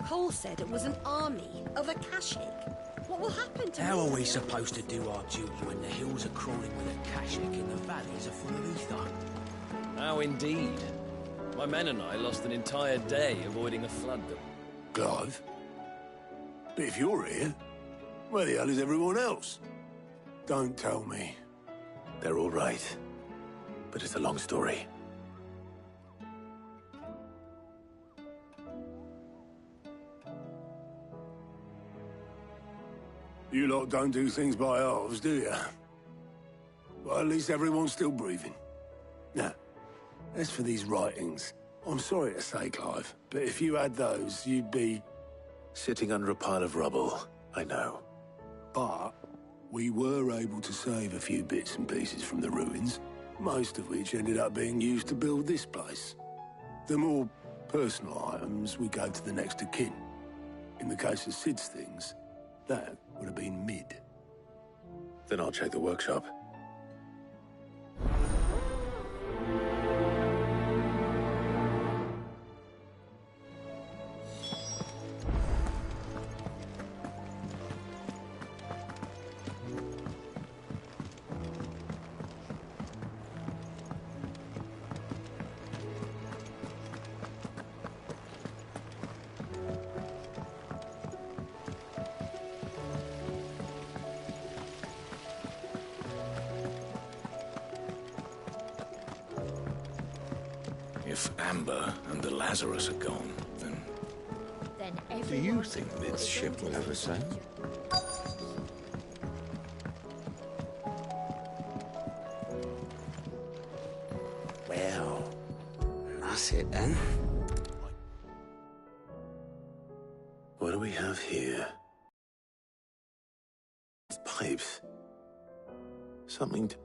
Paul said it was an army of Akashic. What will happen to How me? are we supposed to do our duty when the hills are crawling with Akashic and the valleys are full of ether? How indeed. My men and I lost an entire day avoiding a flood that... Clive? But if you're here, where the hell is everyone else? Don't tell me. They're all right. But it's a long story. You lot don't do things by halves, do you? Well, at least everyone's still breathing. Now, as for these writings, I'm sorry to say, Clive, but if you had those, you'd be... Sitting under a pile of rubble, I know. But we were able to save a few bits and pieces from the ruins, most of which ended up being used to build this place. The more personal items we gave to the next of kin. In the case of Sid's things, that would have been mid. Then I'll check the workshop. If Amber and the Lazarus are gone, then... Do you think this ship will ever sail? Well, that's it then. What do we have here? Pipes. Something to...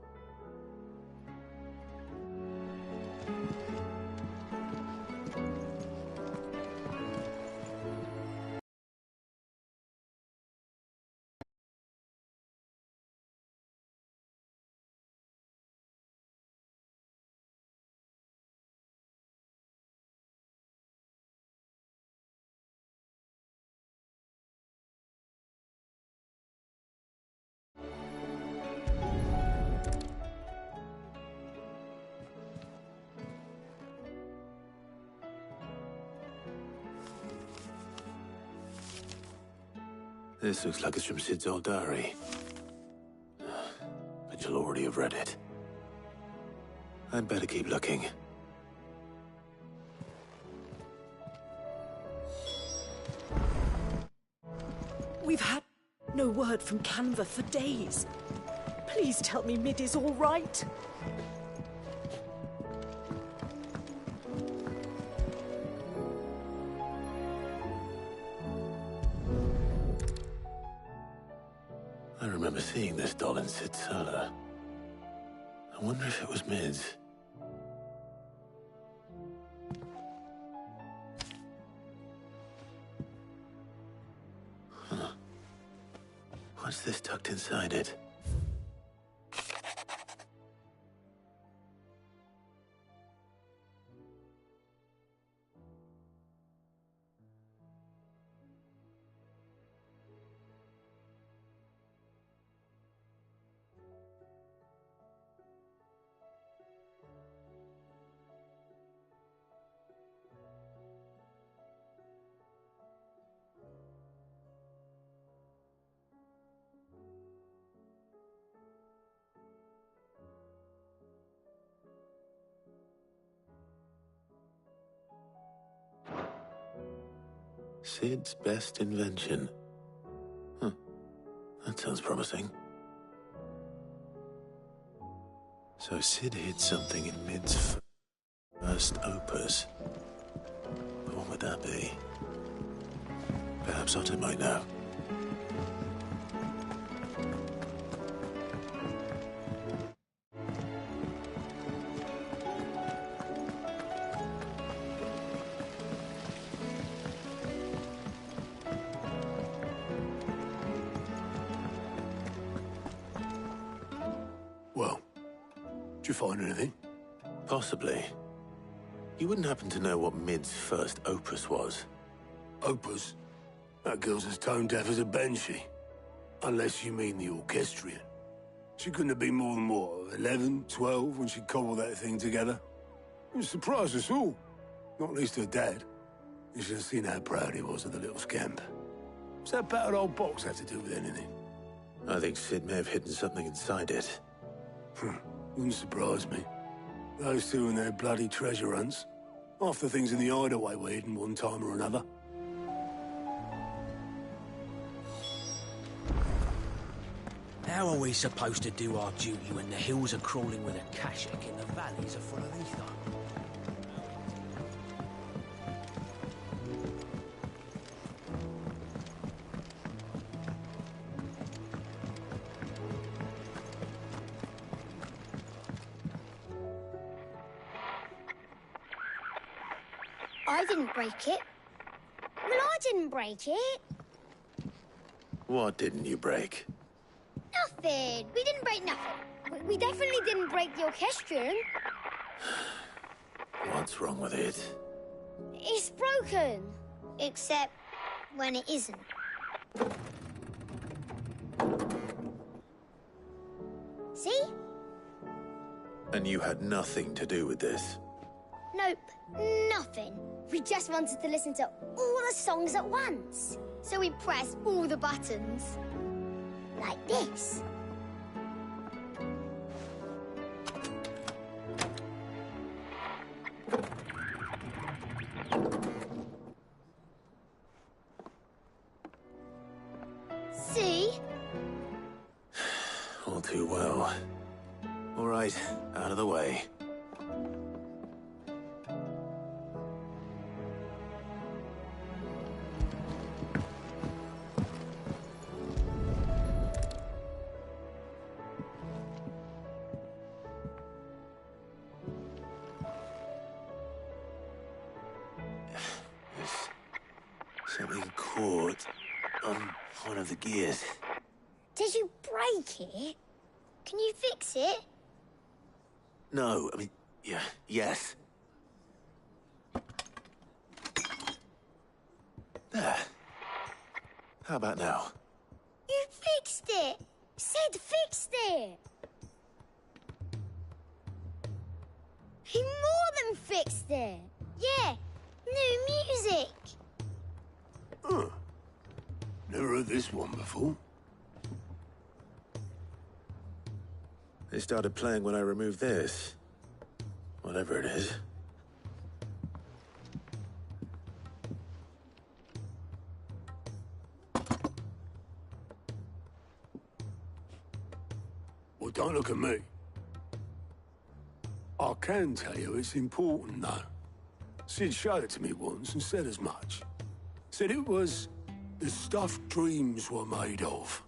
This looks like it's from Sid's old diary. But you'll already have read it. I'd better keep looking. We've had no word from Canva for days. Please tell me Mid is all right. I remember seeing this doll in Sid's cellar. I wonder if it was Mid's. Huh. What's this tucked inside it? Sid's best invention. Huh. That sounds promising. So Sid hid something in Mid's first opus. But what would that be? Perhaps Otter might know. Well, did you find anything? Possibly. You wouldn't happen to know what Mid's first opus was? Opus? That girl's as tone-deaf as a banshee. Unless you mean the orchestrion. She couldn't have been more than, what, 11, 12 when she cobbled that thing together? It surprised us all. Not least her dad. You should have seen how proud he was of the little scamp. What's that battered old box have to do with anything? I think Sid may have hidden something inside it. Wouldn't surprise me. Those two and their bloody treasure hunts. Half the things in the hideaway were hidden one time or another. How are we supposed to do our duty when the hills are crawling with a Kashik and the valleys are full of ether? I didn't break it. Well, I didn't break it. What didn't you break? Nothing. We didn't break nothing. We definitely didn't break the orchestrion. What's wrong with it? It's broken. Except when it isn't. See? And you had nothing to do with this? Nope, nothing. We just wanted to listen to all the songs at once. So we pressed all the buttons. Like this. See? All too well. All right, out of the way. Something caught on one of the gears. Did you break it? Can you fix it? No, I mean, yeah, yes. There. How about now? You fixed it! Sid fixed it! He more than fixed it! Yeah, new music! Huh. Never heard this one before. They started playing when I removed this. Whatever it is. Well, don't look at me. I can tell you it's important, though. Sid showed it to me once and said as much. Said it was the stuff dreams were made of.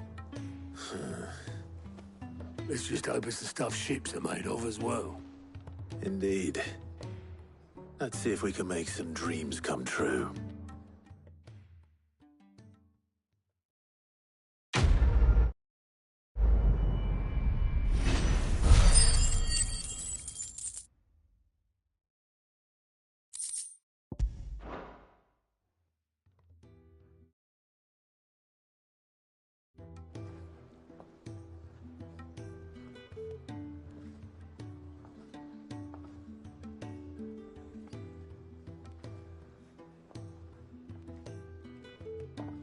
Let's just hope it's the stuff ships are made of as well. Indeed. Let's see if we can make some dreams come true.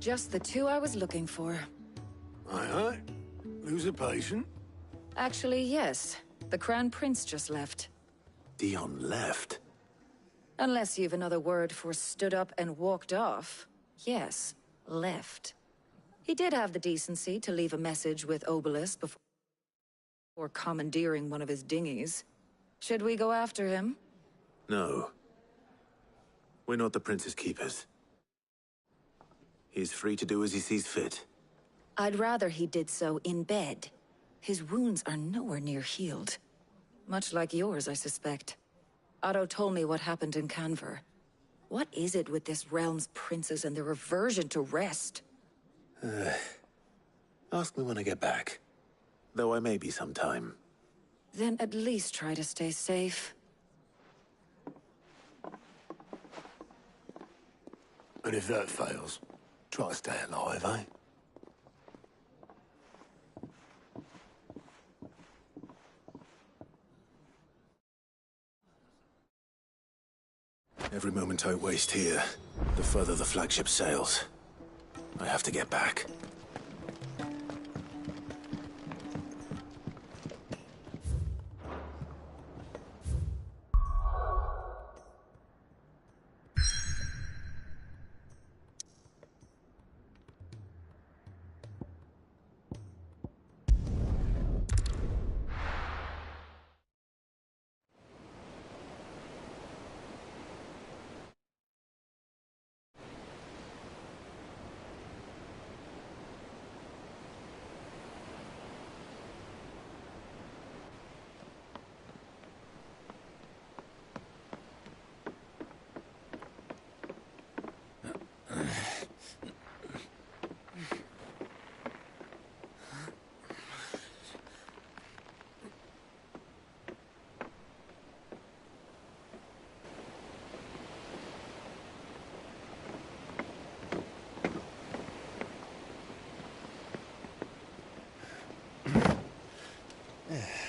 Just the two I was looking for. Aye. Lose a patient? Actually, yes. The Crown Prince just left. Dion left? Unless you've another word for stood up and walked off. Yes, left. He did have the decency to leave a message with Obelisk before commandeering one of his dinghies. Should we go after him? No. We're not the Prince's keepers. He's free to do as he sees fit. I'd rather he did so in bed. His wounds are nowhere near healed. Much like yours, I suspect. Otto told me what happened in Canver. What is it with this realm's princes and their aversion to rest? Ask me when I get back. Though I may be sometime. Then at least try to stay safe. And if that fails, try to stay alive, eh? Every moment I waste here, the further the flagship sails. I have to get back.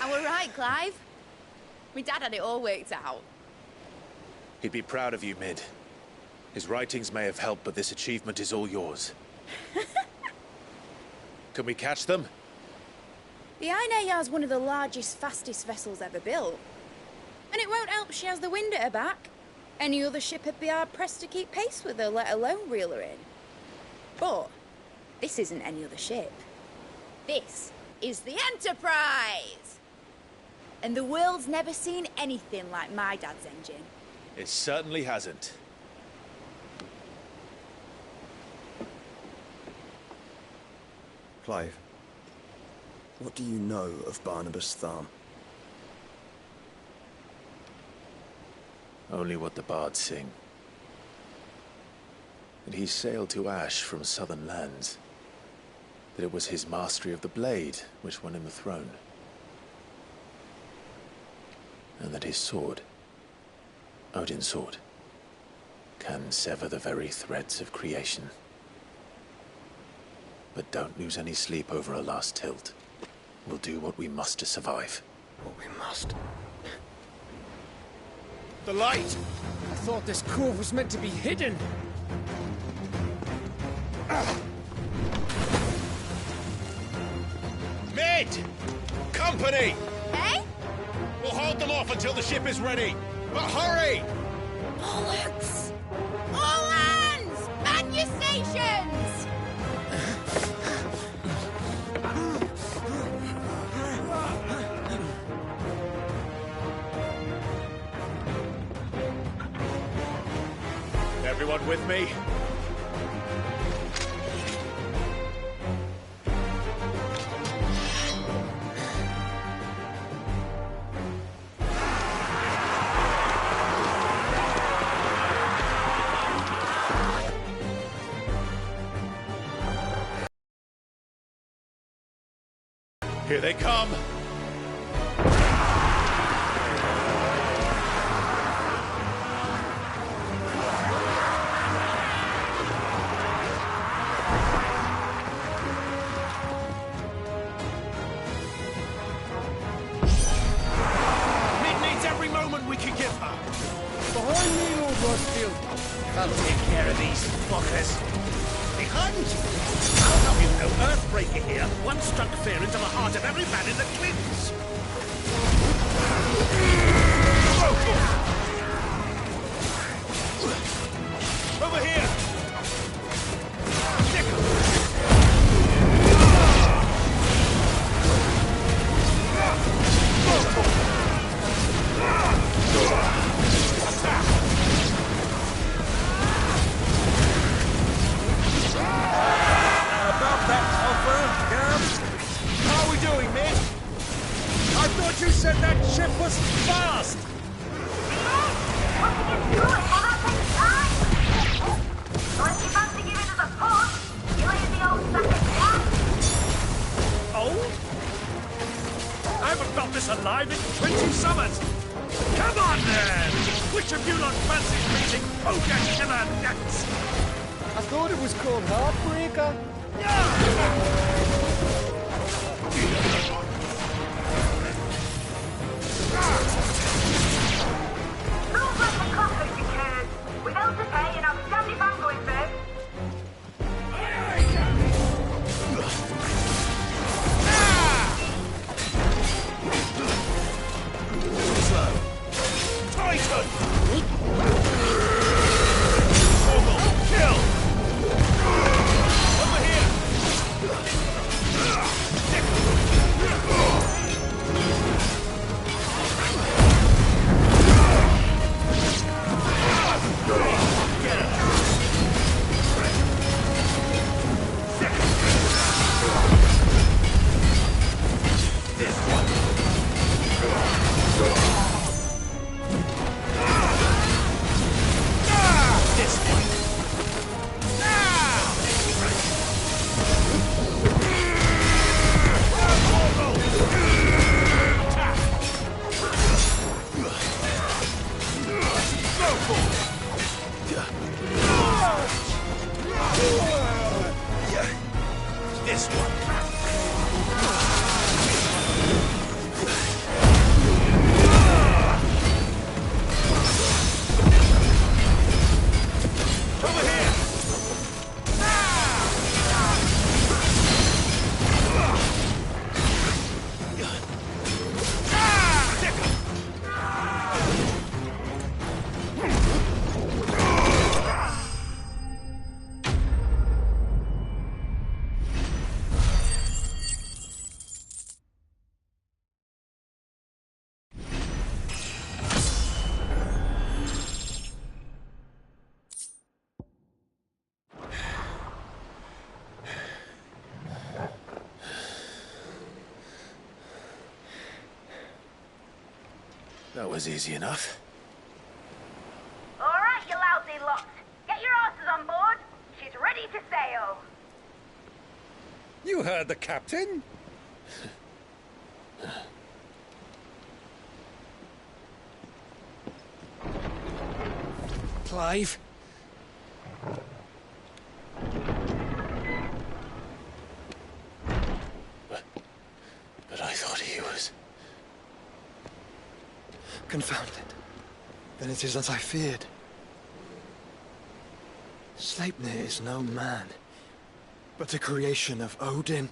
I were right, Clive. My dad had it all worked out. He'd be proud of you, Mid. His writings may have helped, but this achievement is all yours. Can we catch them? The Ainayar's one of the largest, fastest vessels ever built. And it won't help she has the wind at her back. Any other ship would be hard-pressed to keep pace with her, let alone reel her in. But this isn't any other ship. This is the Enterprise! And the world's never seen anything like my dad's engine. It certainly hasn't. Clive, what do you know of Barnabas Thumb? Only what the bards sing. That he sailed to Ash from southern lands. That it was his mastery of the blade which won him the throne. And that his sword, Odin's sword, can sever the very threads of creation. But don't lose any sleep over a last tilt. We'll do what we must to survive. What we must. The light! I thought this cove was meant to be hidden. Mid! Company! Eh? We'll hold them off until the ship is ready. But hurry! Bollocks! All hands! Man your stations! Everyone with me? Here they come! Mid needs every moment we can give her. Behind me, Lord Rothfield. I'll take care of these fuckers. Behind you? I'll have you know, Earthbreaker here once struck fear into the heart of every man in the Cliffs. Over here! How are we doing, Mid? I thought you said that ship was fast! Old? I haven't felt this alive in 20 summers! Come on, then! Which of you lot fancies meeting Bojack Killer next? thought it was called Heartbreaker. Move like a clock if you can. Without the pay and I'll stand if I'm going first. Titan! Kill! Over here! This one. Over here. That was easy enough. All right, you lousy lot. Get your asses on board. She's ready to sail. You heard the captain. Clive. But I thought he was... Confounded. Then it is as I feared. Sleipnir is no man, but a creation of Odin.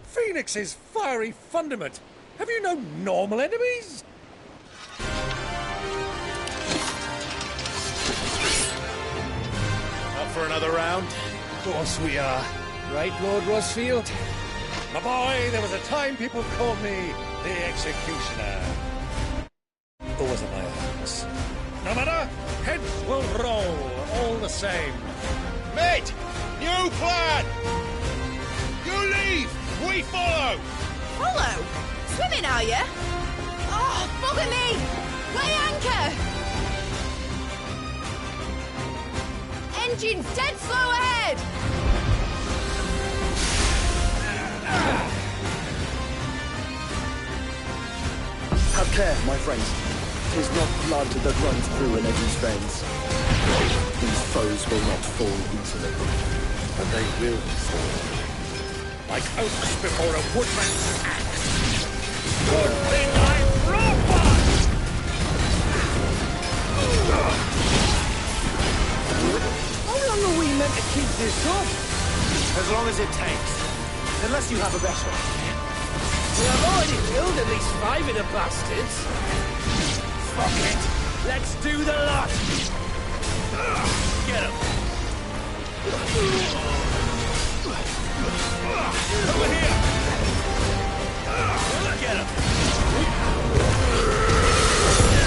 Phoenix's fiery fundament. Have you no normal enemies? Up for another round? Of course we are. Right, Lord Rosfield? My boy, there was a time people called me the Executioner. Or was it my hands? No matter, heads will roll all the same. Mate! New plan! You leave! We follow! Follow? Swimming, are you? Oh, bother me! Weigh anchor! Engines dead slow ahead! Have care, my friends. 'Tis not blood that runs through a legend's veins. These foes will not fall easily. But they will fall. Like oaks before a woodman's axe. Good thing I'm robot! How long are we meant to keep this up? As long as it takes. Unless you have a better idea. We have already killed at least 5 of the bastards. Fuck it. Let's do the lot. Get him. Over here. Get him.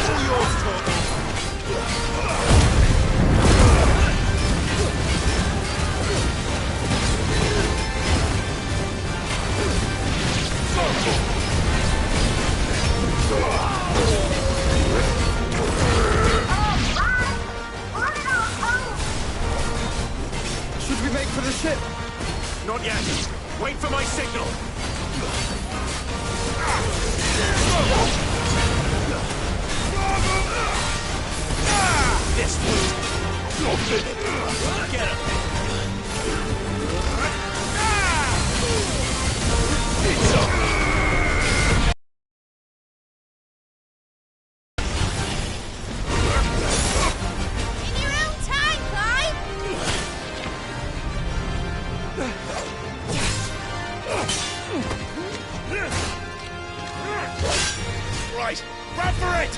All yours, Torben. Should we make for the ship? Not yet. Wait for my signal. This was... Get him! It's over! In your own time, Clive! Right, run for it!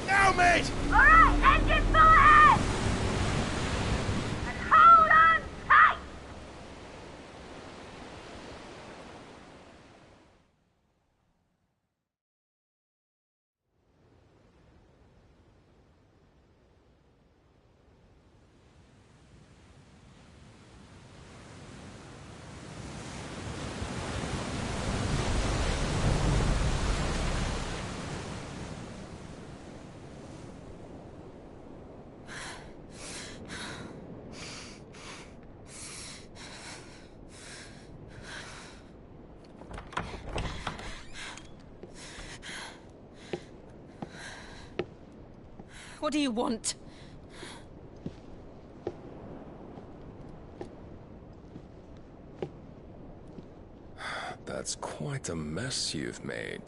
Now, mate! Alright, engine full ahead! And hold on tight! What do you want? That's quite a mess you've made.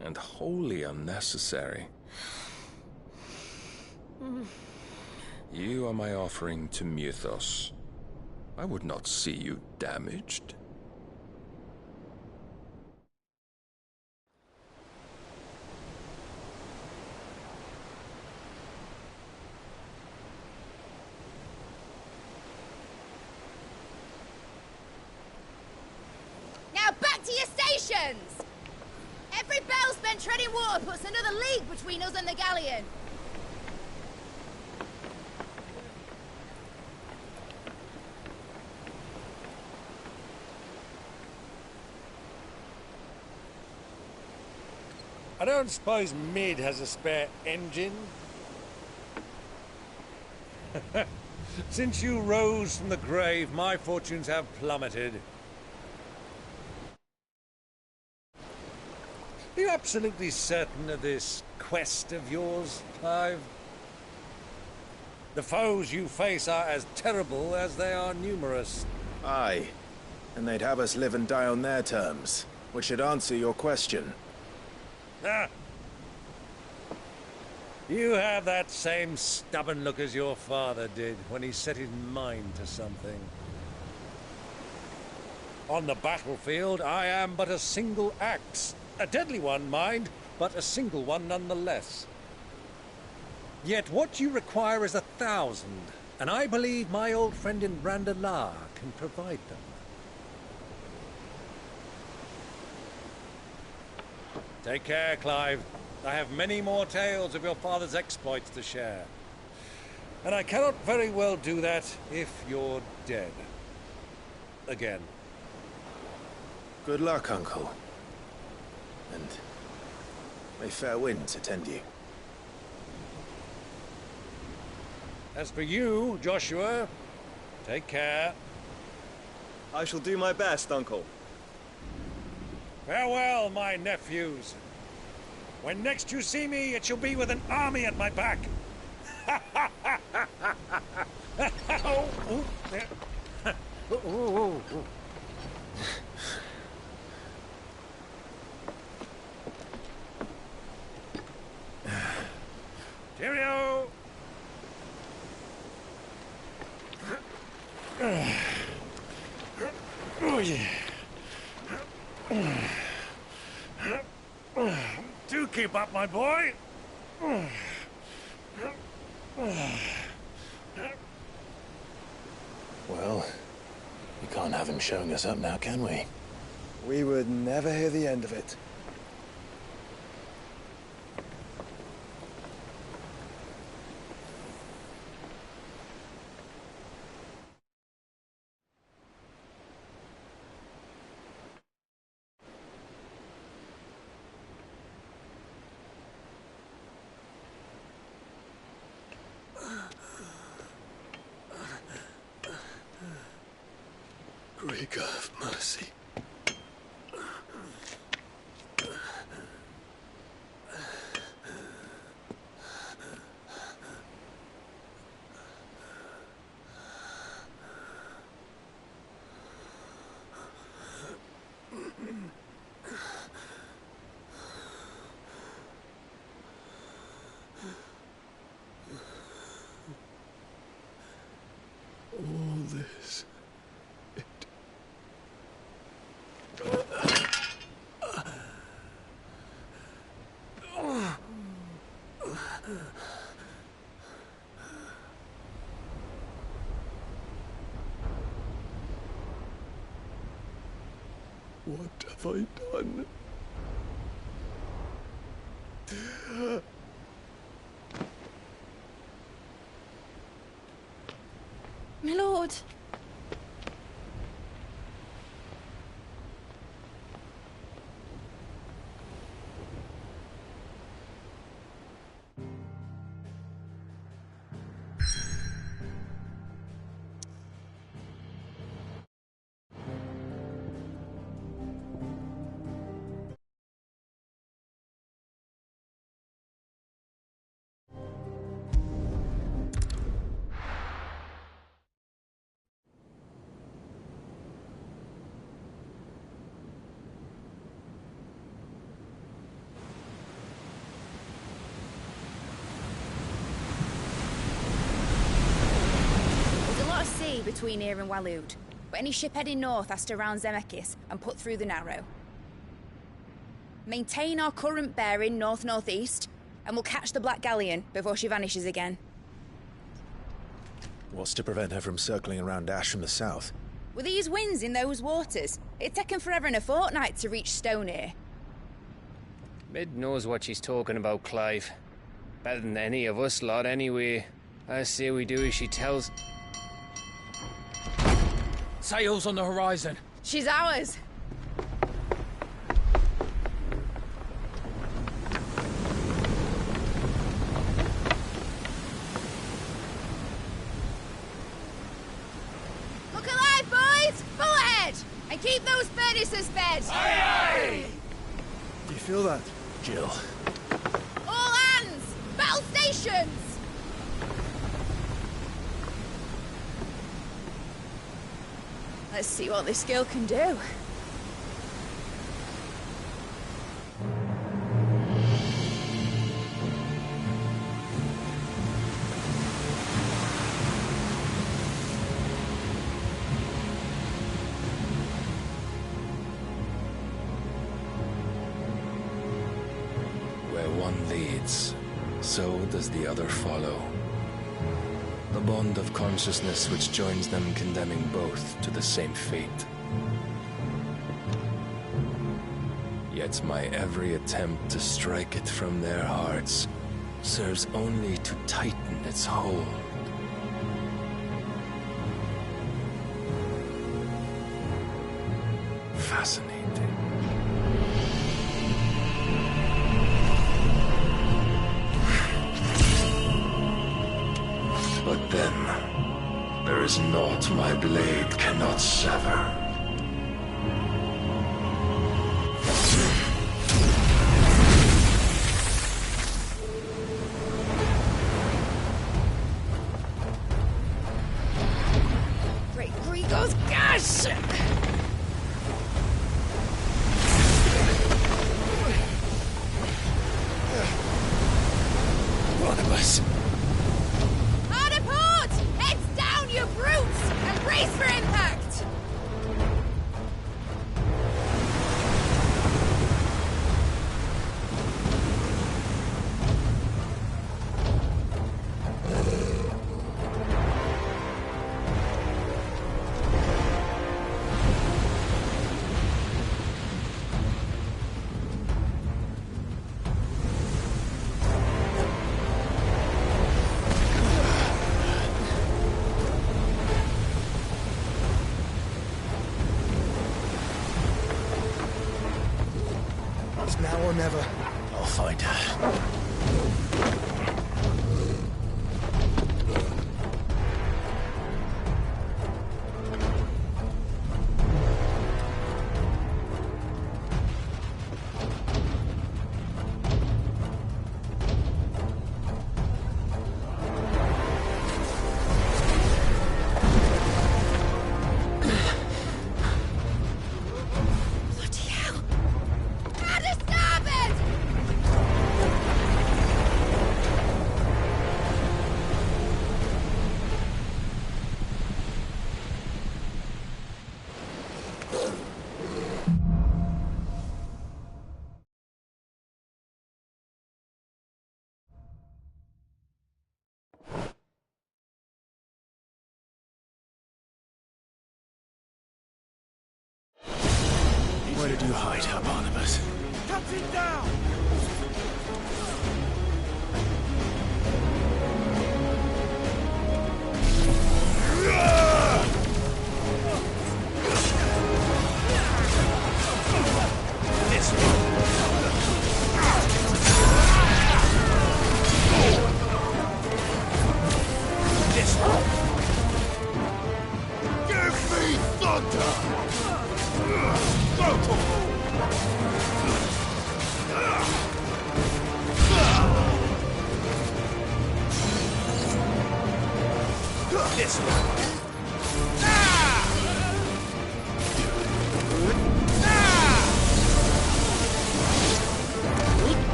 And wholly unnecessary. You are my offering to Mythos. I would not see you damaged. Now back to your stations! Every bell spent treading water puts another league between us and the galleon. I don't suppose Mid has a spare engine? Since you rose from the grave, my fortunes have plummeted. Are you absolutely certain of this quest of yours, Clive? The foes you face are as terrible as they are numerous. Aye. And they'd have us live and die on their terms, which should answer your question. Ah. You have that same stubborn look as your father did when he set his mind to something. On the battlefield, I am but a single axe. A deadly one, mind, but a single one nonetheless. Yet what you require is 1,000, and I believe my old friend in Randalar can provide them. Take care, Clive. I have many more tales of your father's exploits to share. And I cannot very well do that if you're dead. Again. Good luck, Uncle. And may fair winds attend you. As for you, Joshua, take care. I shall do my best, Uncle. Farewell, my nephews. When next you see me, it shall be with an army at my back. Oh, oh, there. Oh, oh, oh. Cheerio! Oh, yeah. Do keep up, my boy. Well, we can't have him showing us up now, can we? We would never hear the end of it. Greek, have mercy. All this. What have I done? My lord. Between here and Waloed, but any ship heading north has to round Zemeckis and put through the Narrow. Maintain our current bearing north-northeast, and we'll catch the Black Galleon before she vanishes again. What's to prevent her from circling around Ash from the south? With these winds in those waters, it'd taken forever and a fortnight to reach Stonehenge. Mid knows what she's talking about, Clive. Better than any of us lot, anyway. I say we do as she tells. Sails on the horizon. She's ours. Look alive, boys! Full ahead! And keep those furnaces fed! Aye, aye! Do you feel that? Jill. All hands! Battle stations! Let's see what this girl can do. Where one leads, so does the other follow. The bond of consciousness which joins them condemning both to the same fate. Yet my every attempt to strike it from their hearts serves only to tighten its hold. Fascinating. But then, there is naught my blade cannot sever. It's now or never. I'll find her. Where did you hide her, Barnabas? Cut it down! This one! This one! Give me thunder! Go!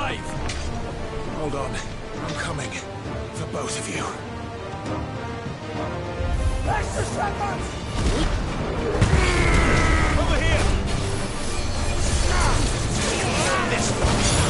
alive! Hold on. I'm coming. For both of you. Extra shepherds! Over here! This one.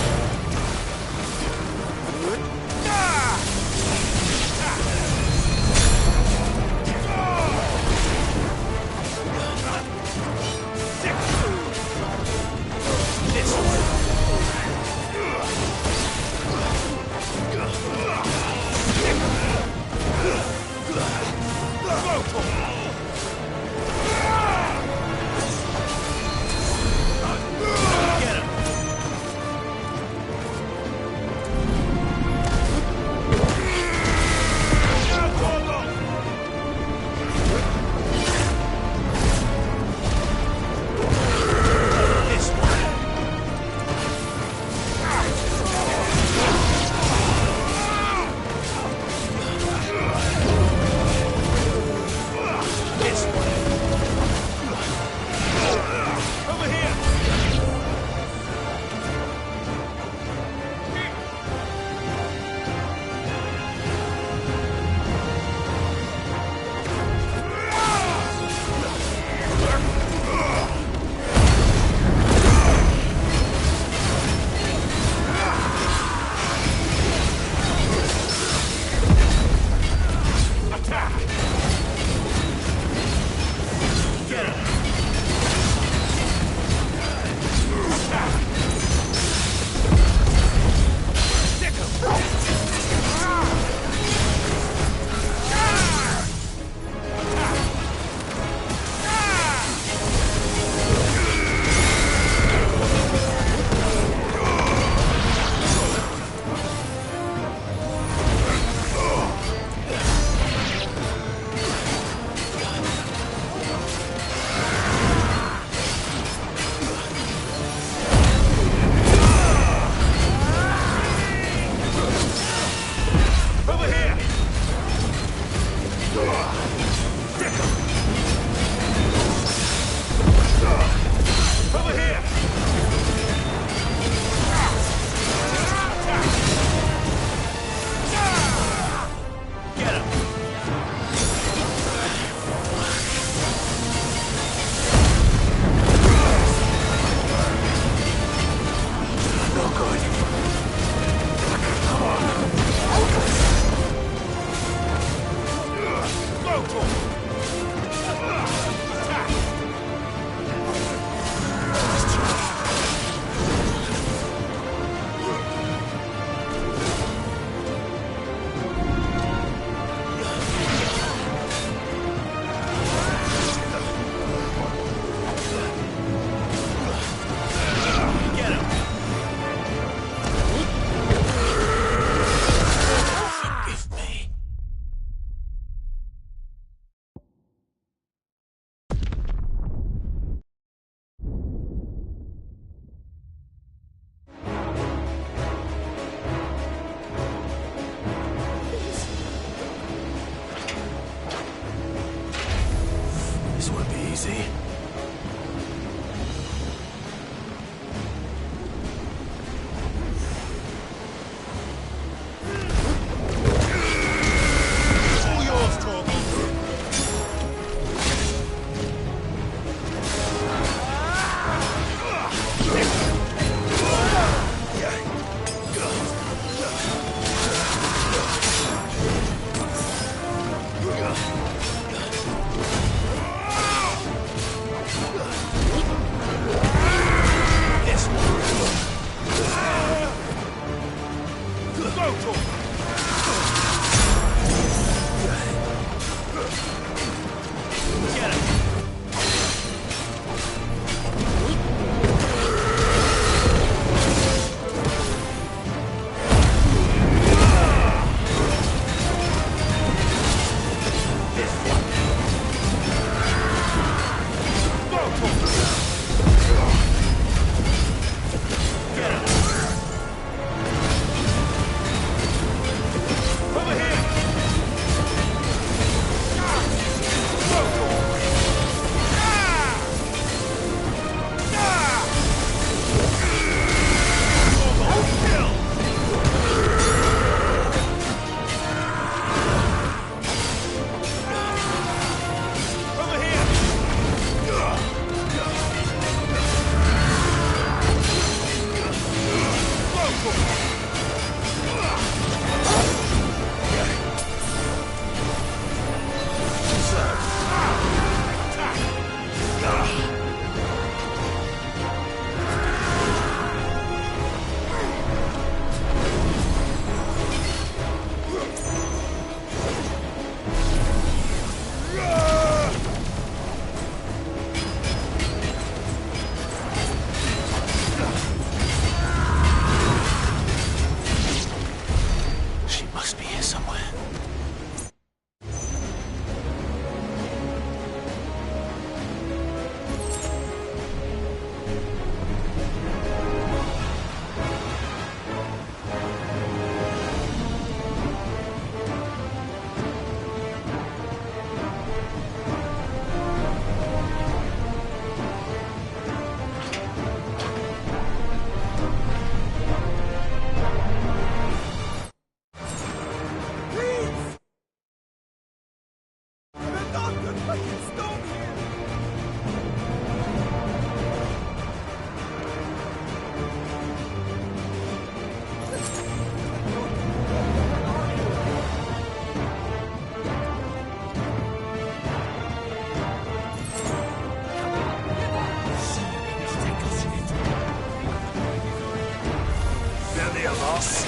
any of us.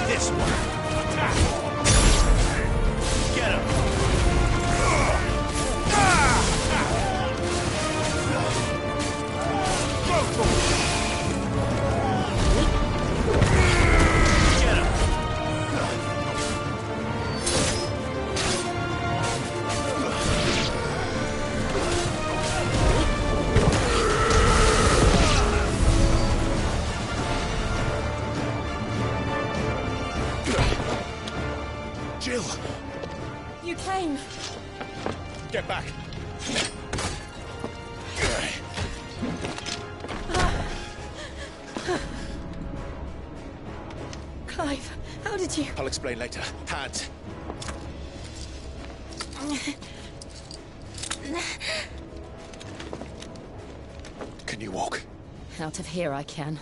This one. Attack. Get him. Jill! You came. Get back. Clive, how did you... I'll explain later. Hands. Can you walk? Out of here I can.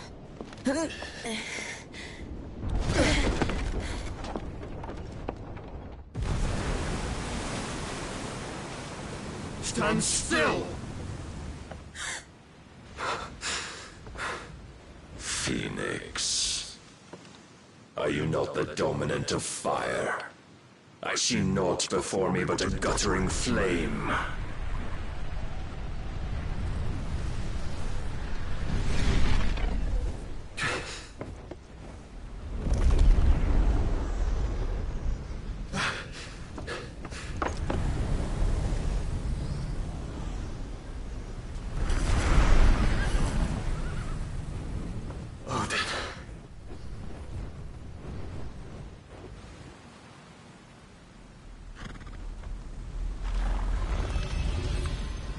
Stand still! Phoenix. Are you not the dominant of fire? I see naught before me but a guttering flame.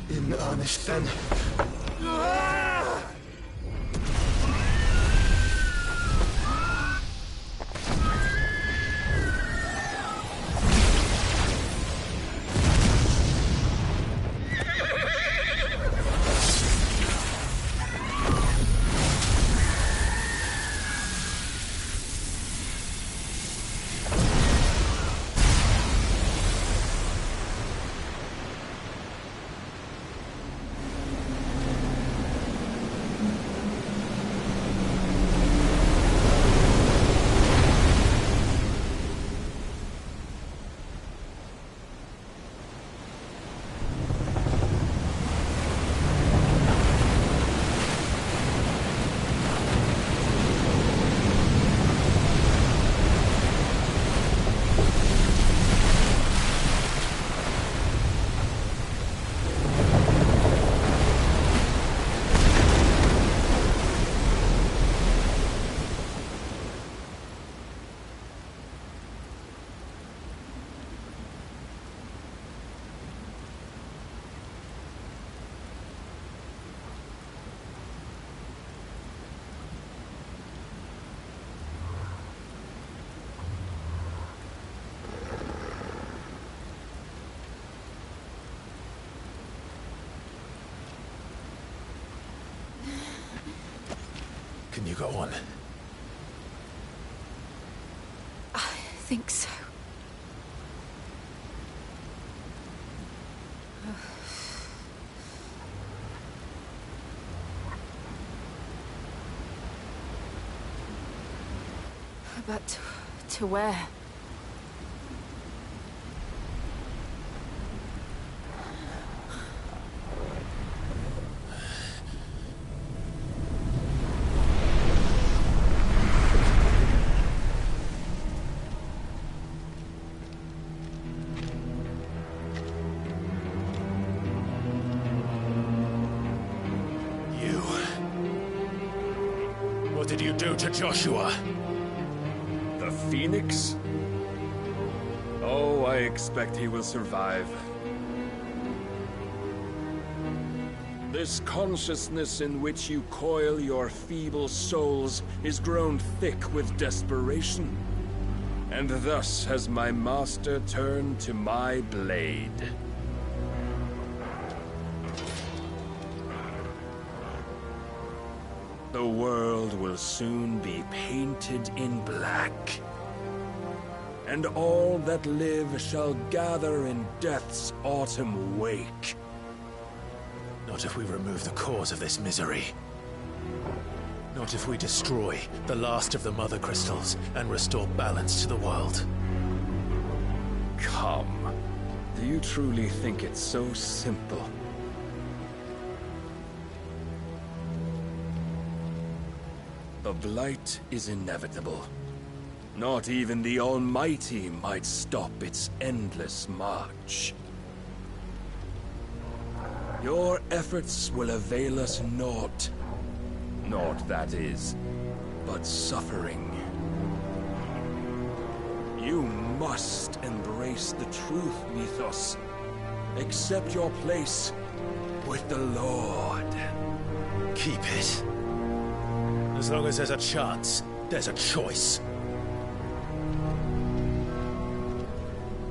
In earnest, then. Can you go on? I think so. But to where? What did you do to Joshua? The Phoenix? Oh, I expect he will survive. This consciousness in which you coil your feeble souls is grown thick with desperation. And thus has my master turned to my blade. The world will soon be painted in black. And all that live shall gather in death's autumn wake. Not if we remove the cause of this misery. Not if we destroy the last of the Mother Crystals and restore balance to the world. Come. Do you truly think it's so simple? The Blight is inevitable. Not even the Almighty might stop its endless march. Your efforts will avail us naught. Naught, that is, but suffering. You must embrace the truth, Mythos. Accept your place with the Lord. Keep it. As long as there's a chance, there's a choice.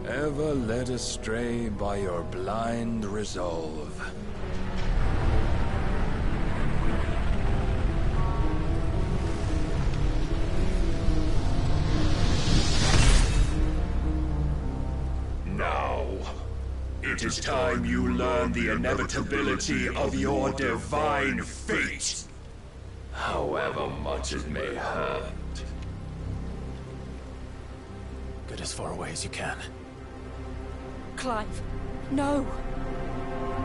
Ever led astray by your blind resolve. Now, it is time you learn the inevitability of your divine fate, however much it may hurt. Get as far away as you can. Clive, no!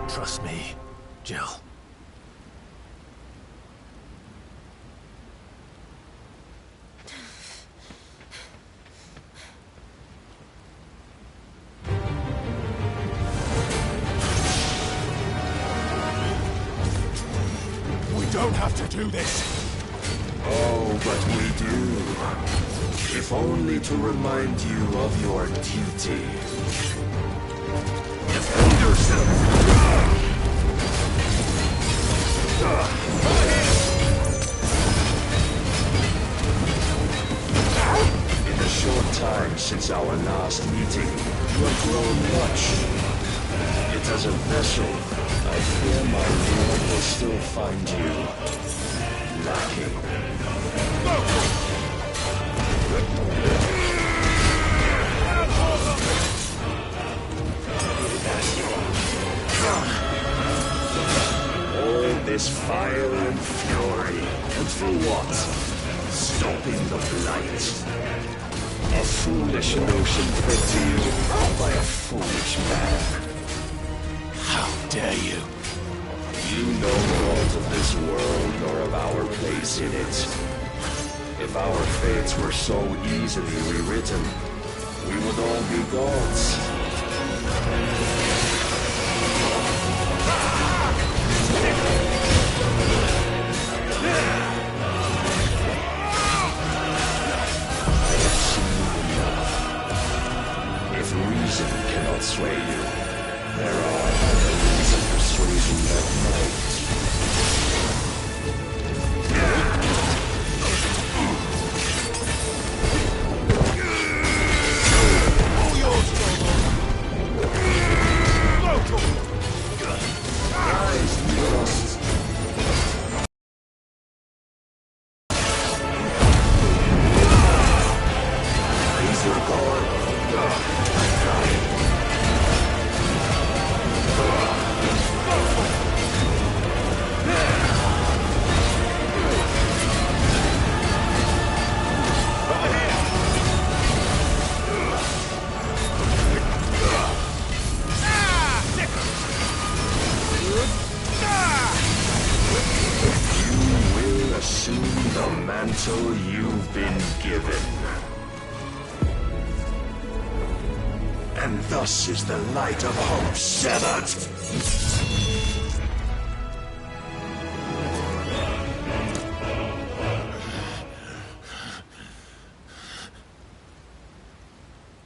Trust me, Jill. We don't have to do this! Oh, but we do. If only to remind you of your duty. Defend yourself! In the short time since our last meeting, you have grown much. Yet as a vessel, I fear my lord will still find you lacking. All this fire and fury, and for what? Stopping the Blight. A foolish notion fed to you by a foolish man. How dare you? You know naught of this world nor of our place in it. If our fates were so easily rewritten, we would all be gods. If reason cannot sway you, there are other reason persuasion that might. All yours, Rise, Mythos. Raise your guard. Assume the mantle you've been given. And thus is the light of hope severed.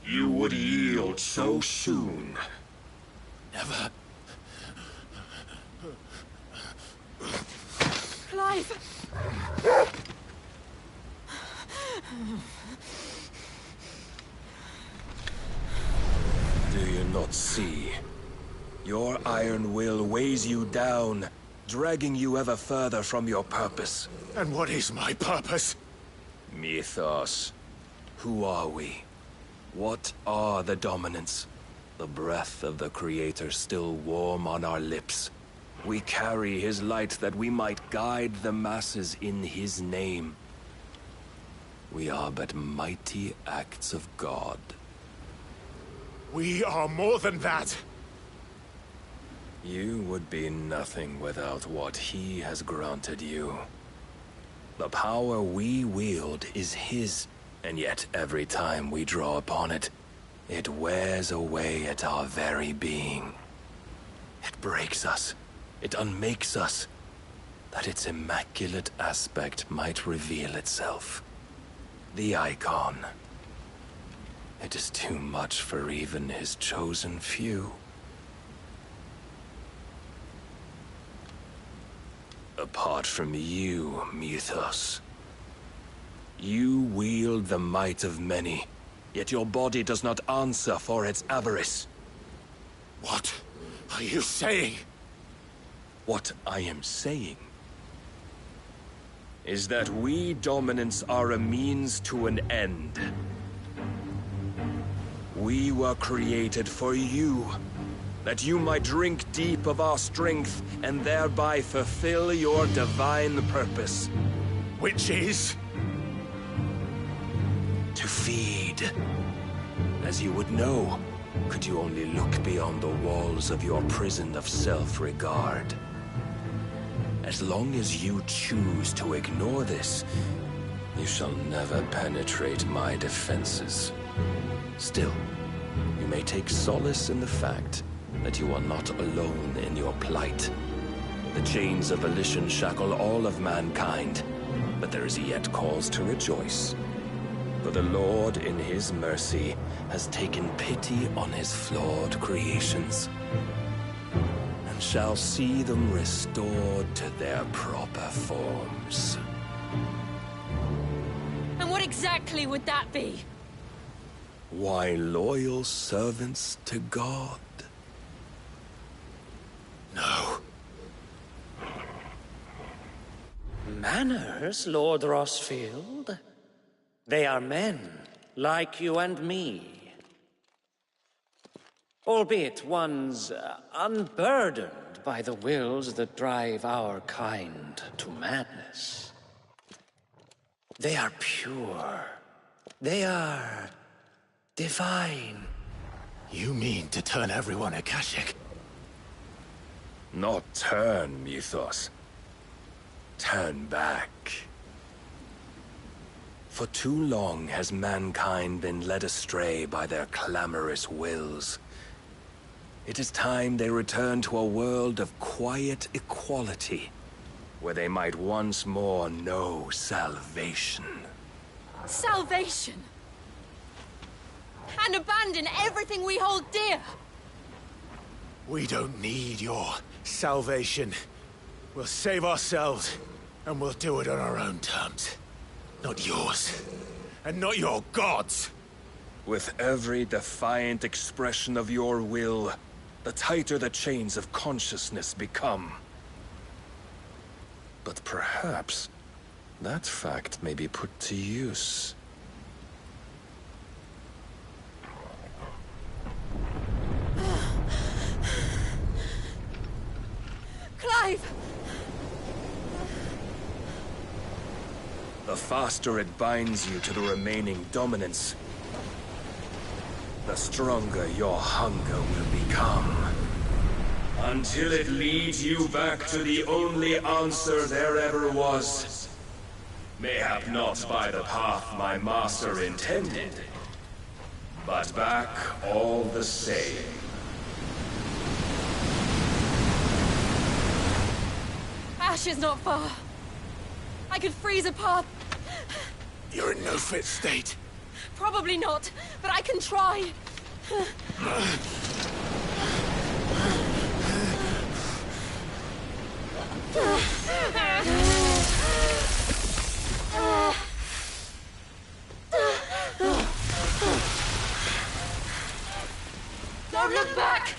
You would yield so soon. Never. Clive! Do you not see? Your iron will weighs you down, dragging you ever further from your purpose. And what is my purpose? Mythos. Who are we? What are the dominants? The breath of the Creator still warm on our lips. We carry his light that we might guide the masses in his name. We are but mighty acts of God. We are more than that! You would be nothing without what he has granted you. The power we wield is his, and yet every time we draw upon it, it wears away at our very being. It breaks us. It unmakes us, that its immaculate aspect might reveal itself. The icon. It is too much for even his chosen few. Apart from you, Mythos, you wield the might of many, yet your body does not answer for its avarice. What are you saying? What I am saying is that we dominants are a means to an end. We were created for you, that you might drink deep of our strength and thereby fulfill your divine purpose. Which is? To feed. As you would know, could you only look beyond the walls of your prison of self-regard. As long as you choose to ignore this, you shall never penetrate my defenses. Still, you may take solace in the fact that you are not alone in your plight. The chains of volition shackle all of mankind, but there is yet cause to rejoice. For the Lord, in his mercy, has taken pity on his flawed creations, and shall see them restored to their proper forms. And what exactly would that be? Why, loyal servants to God. No. Manners, Lord Rossfield? They are men, like you and me. Albeit ones unburdened by the wills that drive our kind to madness. They are pure. They are divine. You mean to turn everyone Akashic? Not turn, Mythos. Turn back. For too long has mankind been led astray by their clamorous wills. It is time they return to a world of quiet equality, where they might once more know salvation. Salvation? And abandon everything we hold dear? We don't need your salvation. We'll save ourselves, and we'll do it on our own terms. Not yours. And not your gods! With every defiant expression of your will, the tighter the chains of consciousness become. But perhaps that fact may be put to use. Clive! The faster it binds you to the remaining dominance, the stronger your hunger will become. Until it leads you back to the only answer there ever was. Mayhap not by the path my master intended, but back all the same. Ash is not far. I could freeze a path. You're in no fit state. Probably not, but I can try. Don't look back!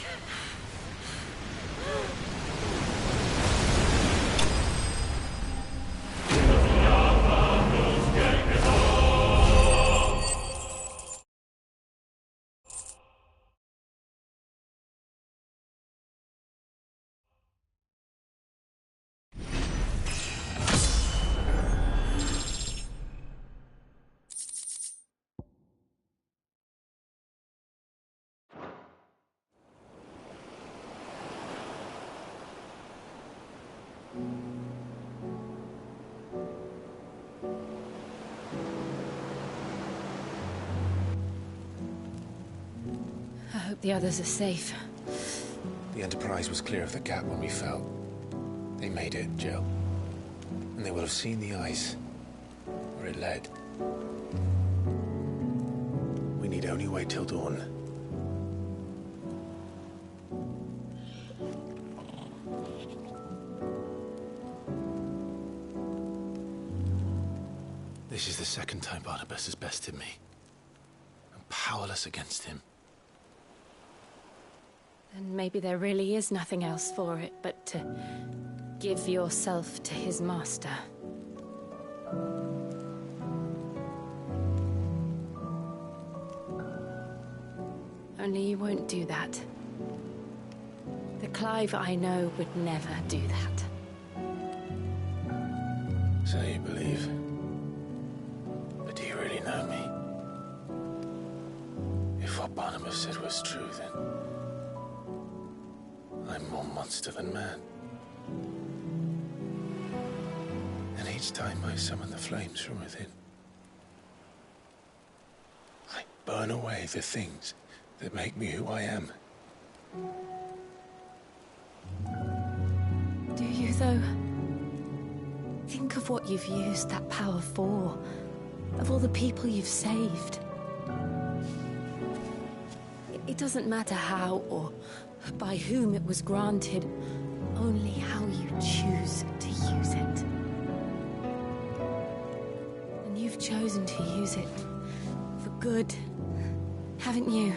hope the others are safe. The Enterprise was clear of the gap when we fell. They made it, Jill. And they will have seen the ice where it led. We need only wait till dawn. This is the second time Barnabas has bested me. I'm powerless against him. Then maybe there really is nothing else for it but to give yourself to his master. Only you won't do that. The Clive I know would never do that. So you believe? But do you really know me? If what Barnabas said was true, then I'm more monster than man. And each time I summon the flames from within, I burn away the things that make me who I am. Do you, though? Think of what you've used that power for, of all the people you've saved. It doesn't matter how or by whom it was granted, only how you choose to use it. And you've chosen to use it for good, haven't you?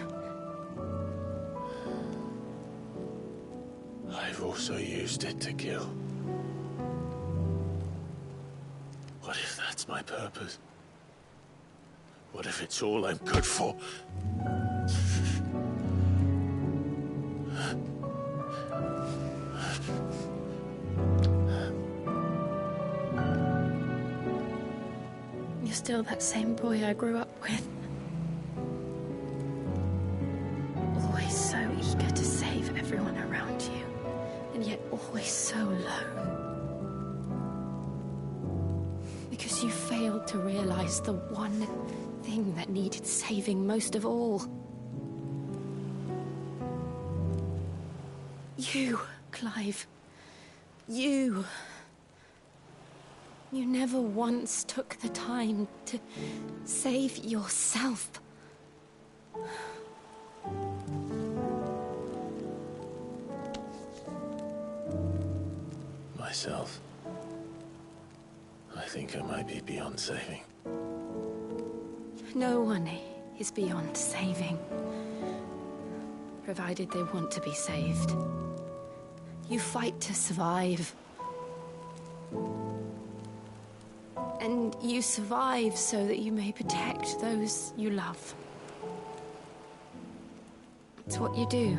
I've also used it to kill. What if that's my purpose? What if it's all I'm good for? You're still that same boy I grew up with. Always so eager to save everyone around you, and yet always so lone. Because you failed to realize the one thing that needed saving most of all. You, Clive. You. You never once took the time to save yourself. Myself? I think I might be beyond saving. No one is beyond saving, provided they want to be saved. You fight to survive. And you survive so that you may protect those you love. It's what you do.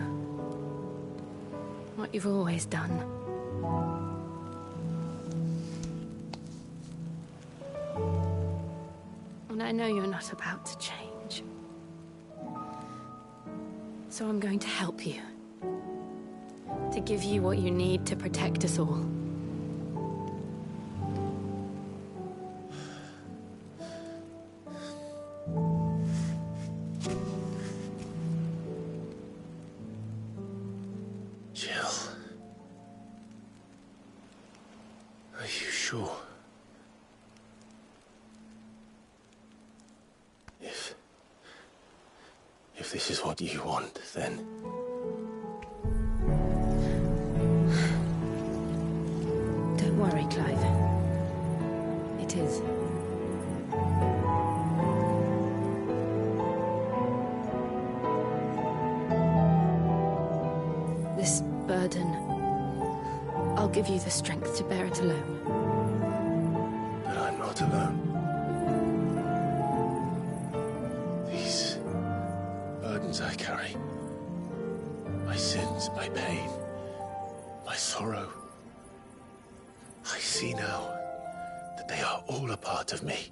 What you've always done. And I know you're not about to change. So I'm going to help you. To give you what you need to protect us all. Jill. Are you sure? If this is what you want, then... Don't worry, Clive. It is. This burden, I'll give you the strength to bear it alone. But I'm not alone. These burdens I carry, my sins, my pain, my sorrow, I see now that they are all a part of me.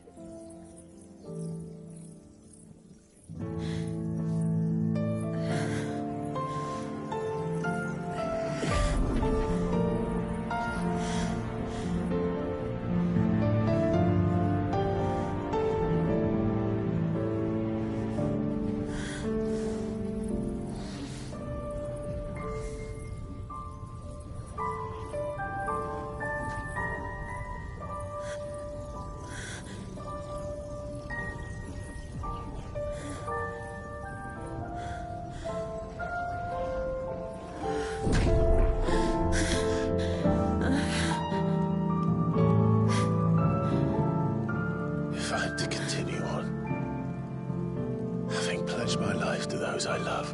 those I love.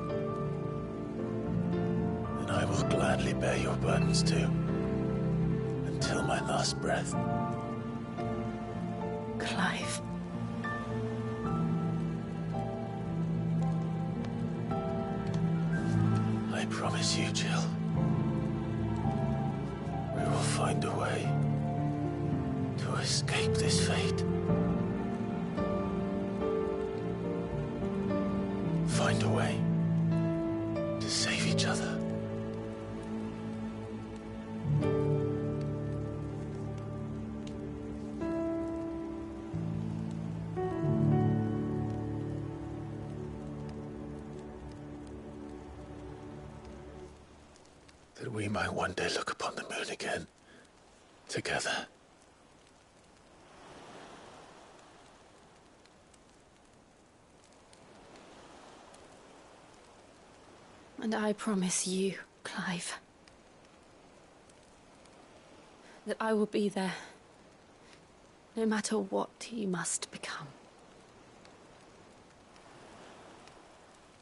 And I will gladly bear your burdens too, until my last breath. Clive. I promise you, Jill. We will find a way to escape this fate. Find a way to save each other. That we might one day look upon the moon again, together. And I promise you, Clive, that I will be there, no matter what you must become.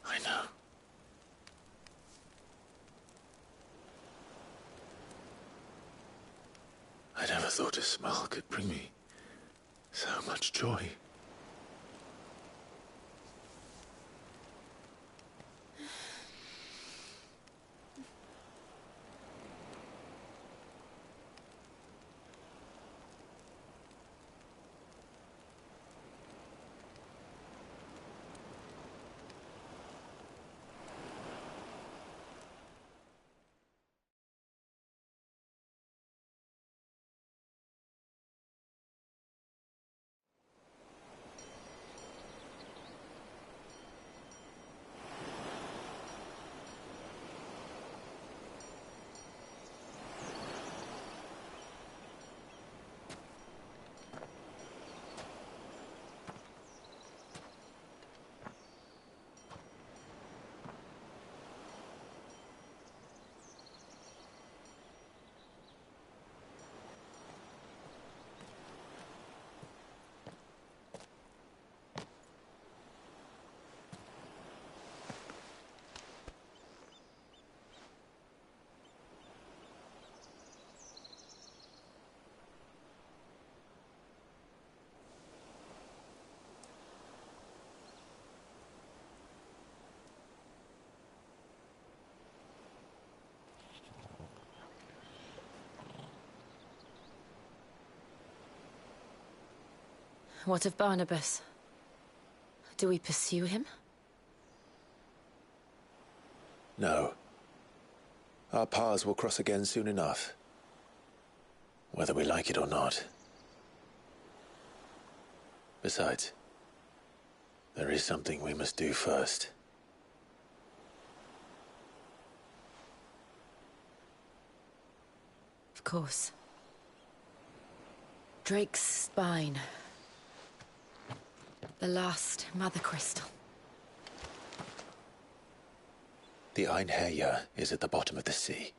I know. I never thought a smile could bring me so much joy. What of Barnabas? Do we pursue him? No. Our paths will cross again soon enough. Whether we like it or not. Besides, there is something we must do first. Of course. Drake's spine. The last Mother Crystal. The Einherjar is at the bottom of the sea.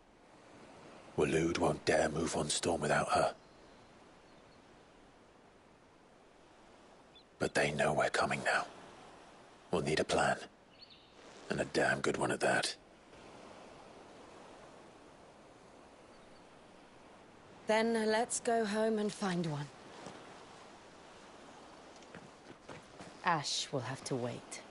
Waloed won't dare move on Storm without her. But they know we're coming now. We'll need a plan. And a damn good one at that. Then let's go home and find one. Ash will have to wait.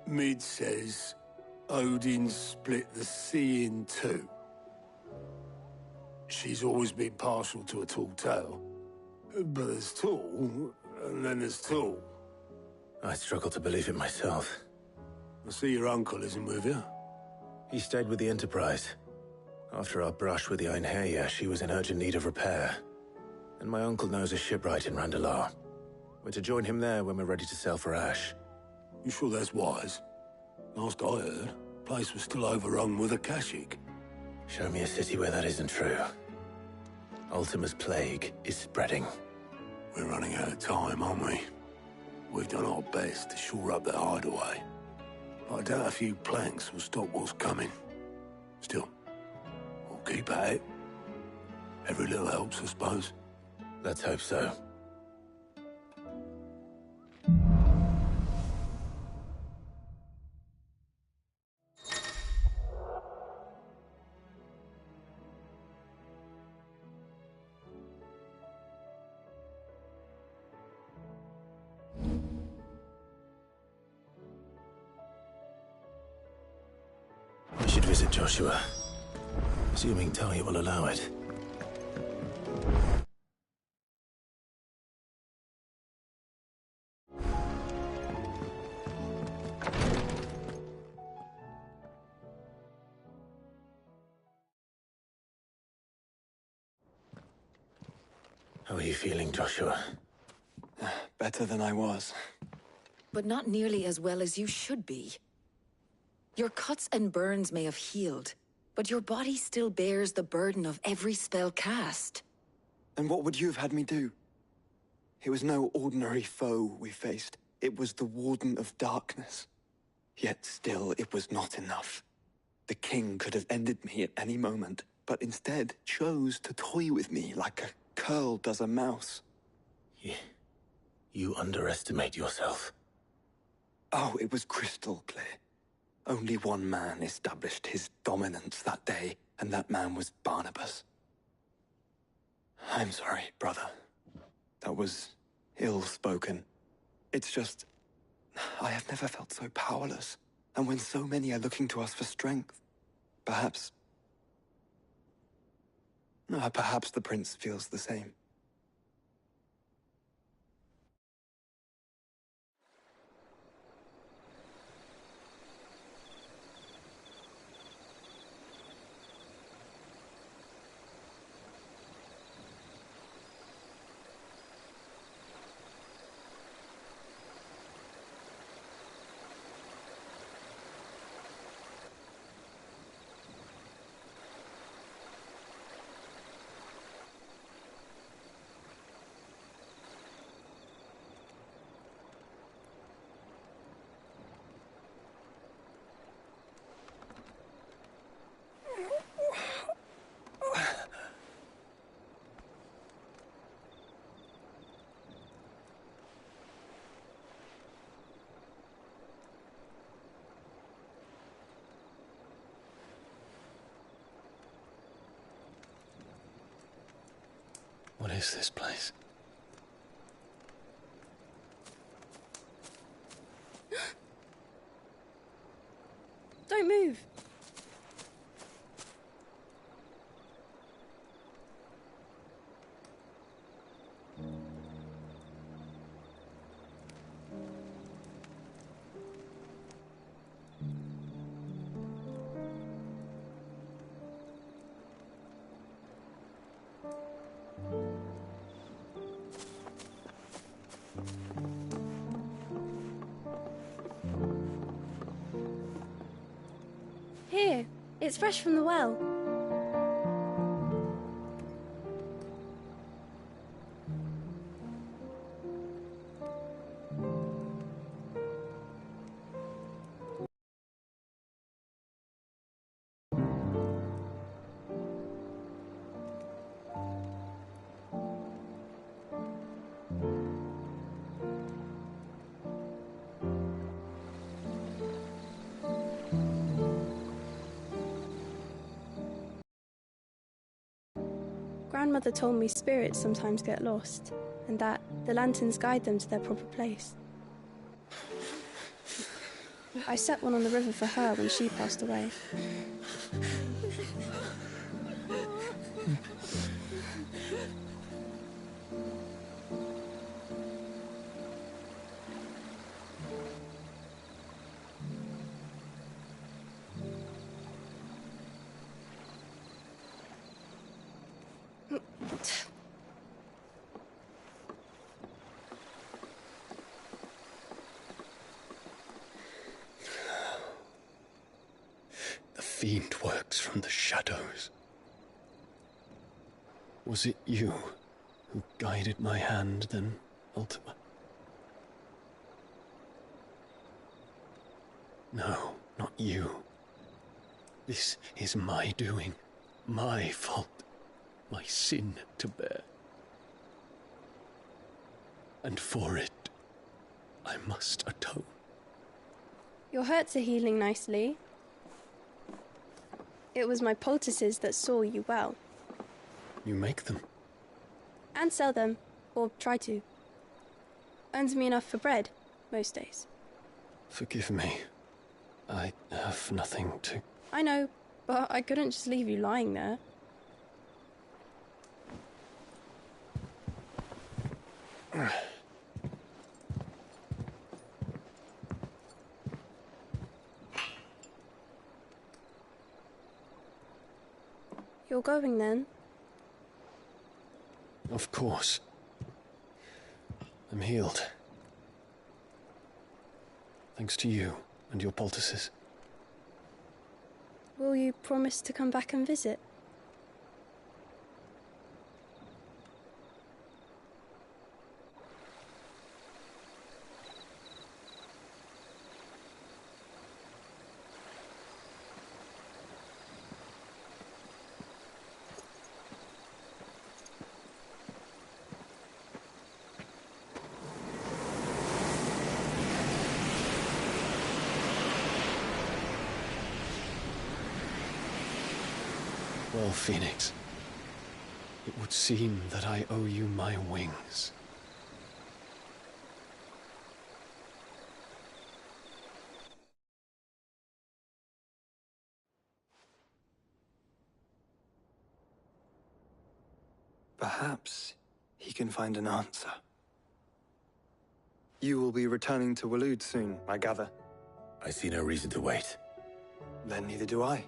Mid says Odin split the sea in two. She's always been partial to a tall tale. But there's tall, and then there's tall. I struggle to believe it myself. I see your uncle isn't with you. He stayed with the Enterprise. After our brush with the Einherja, she was in urgent need of repair. And my uncle knows a shipwright in Randalar. We're to join him there when we're ready to sail for Ash. You sure that's wise? Last I heard, the place was still overrun with Akashic. Show me a city where that isn't true. Ultima's plague is spreading. We're running out of time, aren't we? We've done our best to shore up their hideaway. I doubt a few planks will stop what's coming. Still, we'll keep at it. Every little helps, I suppose. Let's hope so. We should visit Joshua, assuming Talia will allow it. How are you feeling, Joshua? Better than I was. But not nearly as well as you should be. Your cuts and burns may have healed, but your body still bears the burden of every spell cast. And what would you have had me do? It was no ordinary foe we faced. It was the Warden of Darkness. Yet still, it was not enough. The king could have ended me at any moment, but instead chose to toy with me like a curl does a mouse. You underestimate yourself. Oh, it was crystal clear. Only one man established his dominance that day, and that man was Barnabas. I'm sorry, brother. That was ill-spoken. It's just, I have never felt so powerless. And when so many are looking to us for strength, perhaps the prince feels the same. What is this place? Don't move. Here, it's fresh from the well. Grandmother told me spirits sometimes get lost, and that the lanterns guide them to their proper place. I set one on the river for her when she passed away. out. The fiend works from the shadows. Was it you who guided my hand then, Ultima? No, not you. This is my doing, my fault, my sin to bear. And for it, I must atone. Your hurts are healing nicely. It was my poultices that saw you well. You make them? And sell them, or try to. Earns me enough for bread, most days. Forgive me. I have nothing to... I know, but I couldn't just leave you lying there. You're going then? Of course. I'm healed. Thanks to you and your poultices. Will you promise to come back and visit? Well, Phoenix, it would seem that I owe you my wings. Perhaps he can find an answer. You will be returning to Waloed soon, I gather. I see no reason to wait. Then neither do I.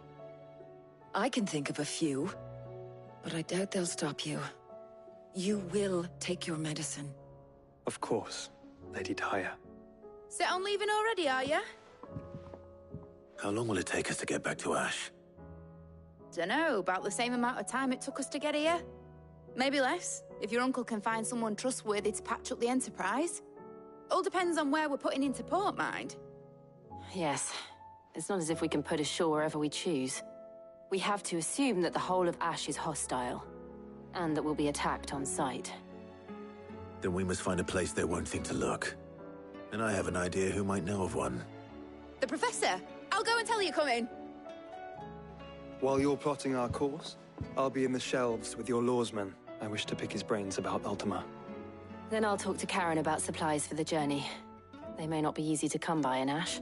I can think of a few, but I doubt they'll stop you. You will take your medicine. Of course, Lady Daya. Set on leaving already, are ya? How long will it take us to get back to Ash? Dunno, about the same amount of time it took us to get here. Maybe less, if your uncle can find someone trustworthy to patch up the Enterprise. All depends on where we're putting into port, mind. Yes. It's not as if we can put ashore wherever we choose. We have to assume that the whole of Ash is hostile, and that we'll be attacked on sight. Then we must find a place they won't think to look. And I have an idea who might know of one. The Professor! I'll go and tell you coming! While you're plotting our course, I'll be in the shelves with your lawsman. I wish to pick his brains about Ultima. Then I'll talk to Karen about supplies for the journey. They may not be easy to come by in Ash.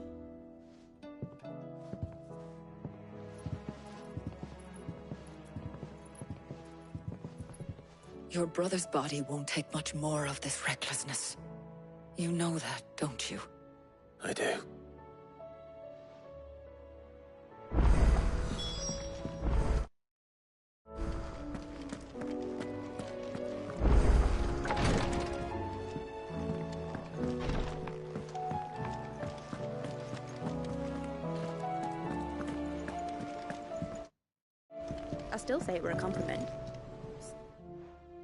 Your brother's body won't take much more of this recklessness. You know that, don't you? I do. I still say it were a compliment.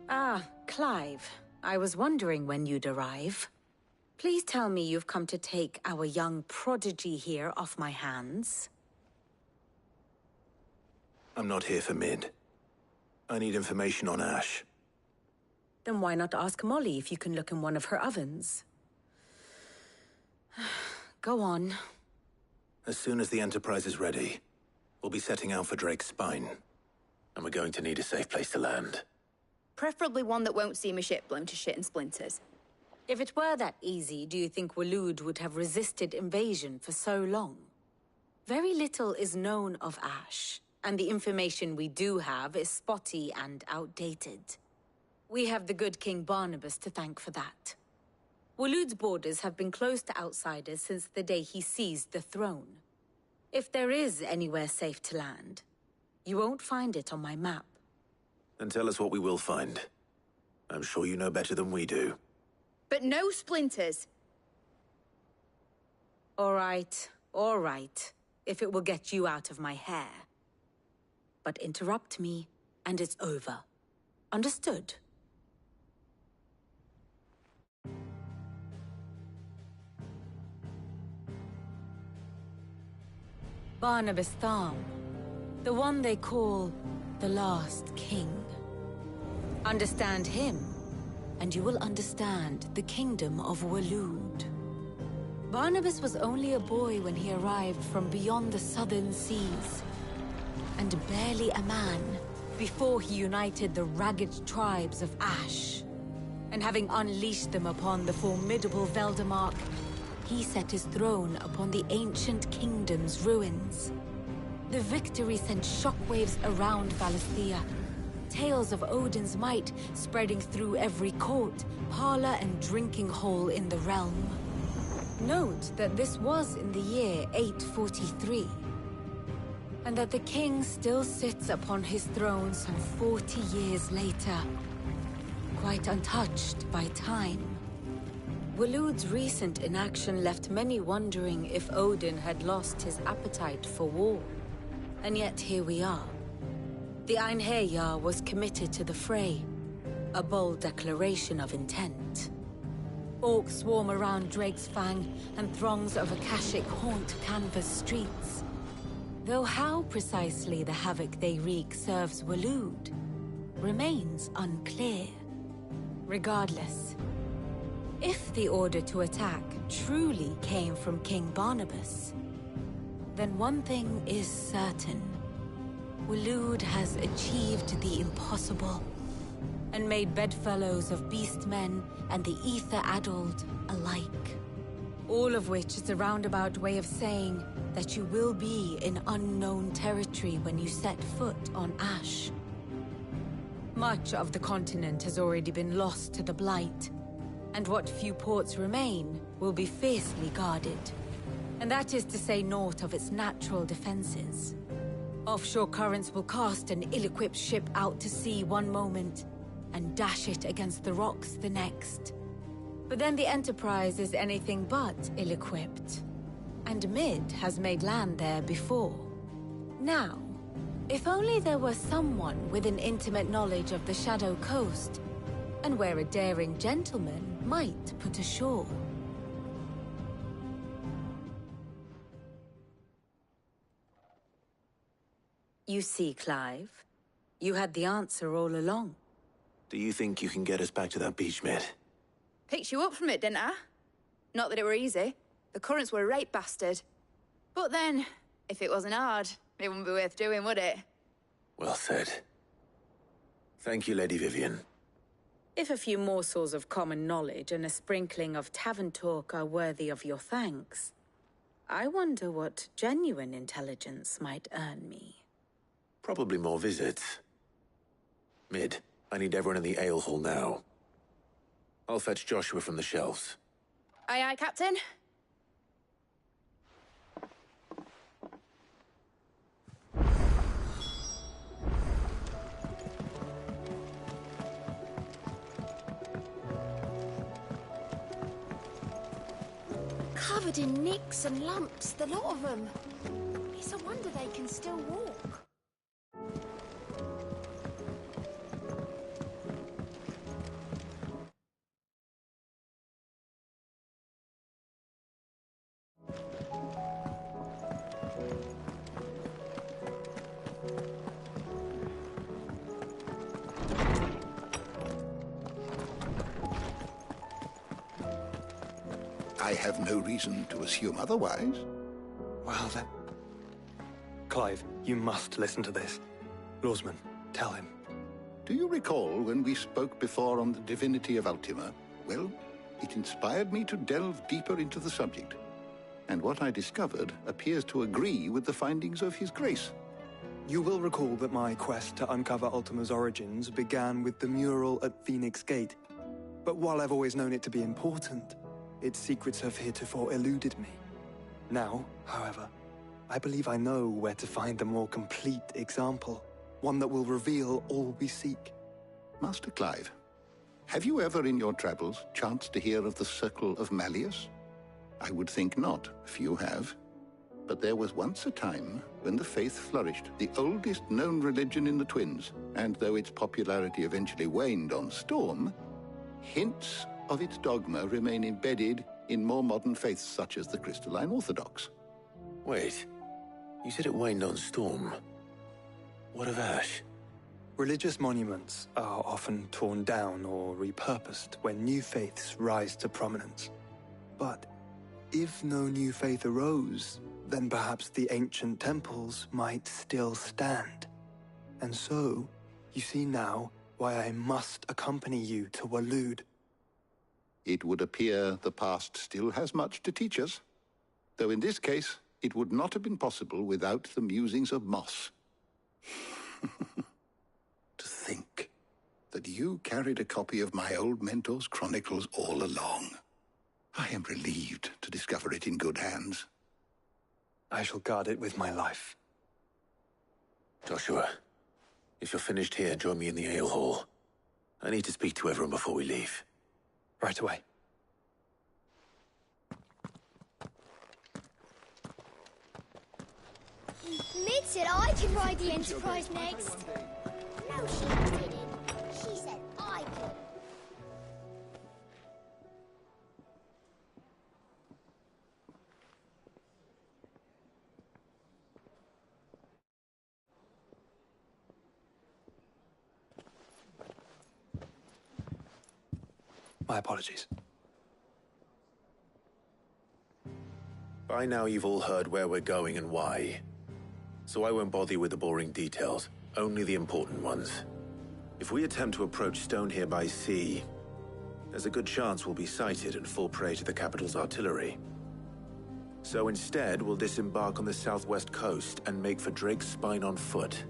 Ah, Clive. I was wondering when you'd arrive. Please tell me you've come to take our young prodigy here off my hands. I'm not here for Mid. I need information on Ash. Then why not ask Molly if you can look in one of her ovens? Go on. As soon as the Enterprise is ready, we'll be setting out for Drake's Spine. And we're going to need a safe place to land. Preferably one that won't see my ship blown to shit and splinters. If it were that easy, do you think Waloed would have resisted invasion for so long? Very little is known of Ash, and the information we do have is spotty and outdated. We have the good King Barnabas to thank for that. Waloed's borders have been closed to outsiders since the day he seized the throne. If there is anywhere safe to land, you won't find it on my map. and tell us what we will find. I'm sure you know better than we do. But no splinters. All right, if it will get you out of my hair. But interrupt me, and it's over. Understood? Barnabas Tharm, the one they call the Last King. Understand him, and you will understand the kingdom of Waloed. Barnabas was only a boy when he arrived from beyond the southern seas, and barely a man before he united the ragged tribes of Ash. And having unleashed them upon the formidable Veldemark, he set his throne upon the ancient kingdom's ruins. The victory sent shockwaves around Valisthea, tales of Odin's might spreading through every court, parlor, and drinking hole in the realm. Note that this was in the year 843, and that the king still sits upon his throne some 40 years later, quite untouched by time. Waloed's recent inaction left many wondering if Odin had lost his appetite for war. And yet here we are. The Einherjar was committed to the fray, a bold declaration of intent. Orcs swarm around Drake's Fang, and throngs of Akashic haunt Canva's streets. Though how precisely the havoc they wreak serves Waloed remains unclear. Regardless, if the order to attack truly came from King Barnabas, then one thing is certain. Waloed has achieved the impossible, and made bedfellows of beastmen and the ether-addled alike. All of which is a roundabout way of saying that you will be in unknown territory when you set foot on Ash. Much of the continent has already been lost to the Blight, and what few ports remain will be fiercely guarded. And that is to say naught of its natural defenses. Offshore currents will cast an ill-equipped ship out to sea one moment, and dash it against the rocks the next. But then the Enterprise is anything but ill-equipped, and Mid has made land there before. Now, if only there were someone with an intimate knowledge of the Shadow Coast, and where a daring gentleman might put ashore. You see, Clive, you had the answer all along. Do you think you can get us back to that beach, Mid? Picked you up from it, didn't I? Not that it were easy. The currents were a right bastard. But then, if it wasn't hard, it wouldn't be worth doing, would it? Well said. Thank you, Lady Vivian. If a few morsels of common knowledge and a sprinkling of tavern talk are worthy of your thanks, I wonder what genuine intelligence might earn me. Probably more visits. Mid, I need everyone in the ale hall now. I'll fetch Joshua from the shelves. Aye, aye, Captain. Covered in nicks and lumps, the lot of them. It's a wonder they can still walk. I have no reason to assume otherwise. Well then... Clive, you must listen to this. Lawsman, tell him. Do you recall when we spoke before on the divinity of Ultima? Well, it inspired me to delve deeper into the subject. And what I discovered appears to agree with the findings of His Grace. You will recall that my quest to uncover Ultima's origins began with the mural at Phoenix Gate. But while I've always known it to be important, its secrets have heretofore eluded me. Now, however, I believe I know where to find the more complete example. one that will reveal all we seek. Master Clive, have you ever in your travels chanced to hear of the Circle of Malleus? I would think not, few have. But there was once a time when the faith flourished, the oldest known religion in the Twins, and though its popularity eventually waned on Storm, hints of its dogma remain embedded in more modern faiths such as the Crystalline Orthodox. Wait, you said it waned on Storm. What of Ash? Religious monuments are often torn down or repurposed when new faiths rise to prominence. But if no new faith arose, then perhaps the ancient temples might still stand. And so, you see now why I must accompany you to Waloed. It would appear the past still has much to teach us, though in this case, it would not have been possible without the musings of Moss. To think that you carried a copy of my old mentor's chronicles all along. I am relieved to discover it in good hands. I shall guard it with my life. Joshua, if you're finished here, join me in the ale hall. I need to speak to everyone before we leave. Right away. Mid said I could ride the Enterprise next. No, she didn't. She said I could. My apologies. By now you've all heard where we're going and why. So I won't bother you with the boring details, only the important ones. If we attempt to approach Stone here by sea, there's a good chance we'll be sighted and fall prey to the capital's artillery. So instead, we'll disembark on the southwest coast and make for Drake's Spine on foot.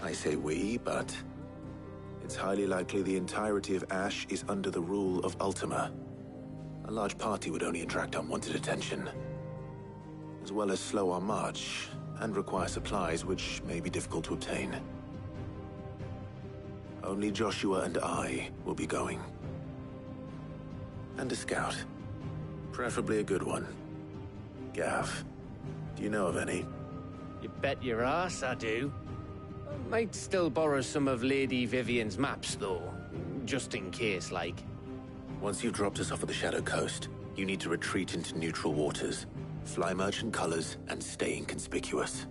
I say we, but it's highly likely the entirety of Ash is under the rule of Ultima. A large party would only attract unwanted attention, as well as slow our march and require supplies which may be difficult to obtain. Only Joshua and I will be going. And a scout. Preferably a good one. Gav, do you know of any? You bet your ass I do. Might still borrow some of Lady Vivian's maps, though. Just in case, like. Once you've dropped us off at the Shadow Coast, you need to retreat into neutral waters, fly merchant colors, and stay inconspicuous.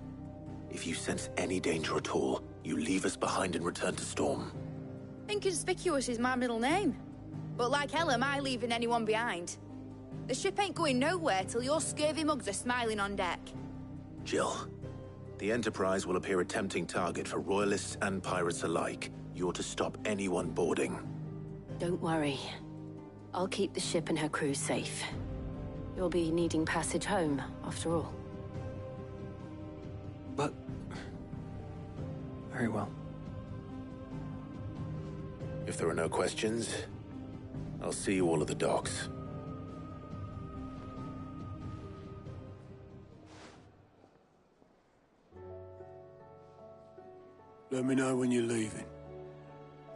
If you sense any danger at all, you leave us behind and return to Storm. Inconspicuous is my middle name. But like hell am I leaving anyone behind. The ship ain't going nowhere till your scurvy mugs are smiling on deck. Jill, the Enterprise will appear a tempting target for royalists and pirates alike. You're to stop anyone boarding. Don't worry. I'll keep the ship and her crew safe. You'll be needing passage home, after all. But... very well. If there are no questions, I'll see you all at the docks. Let me know when you're leaving.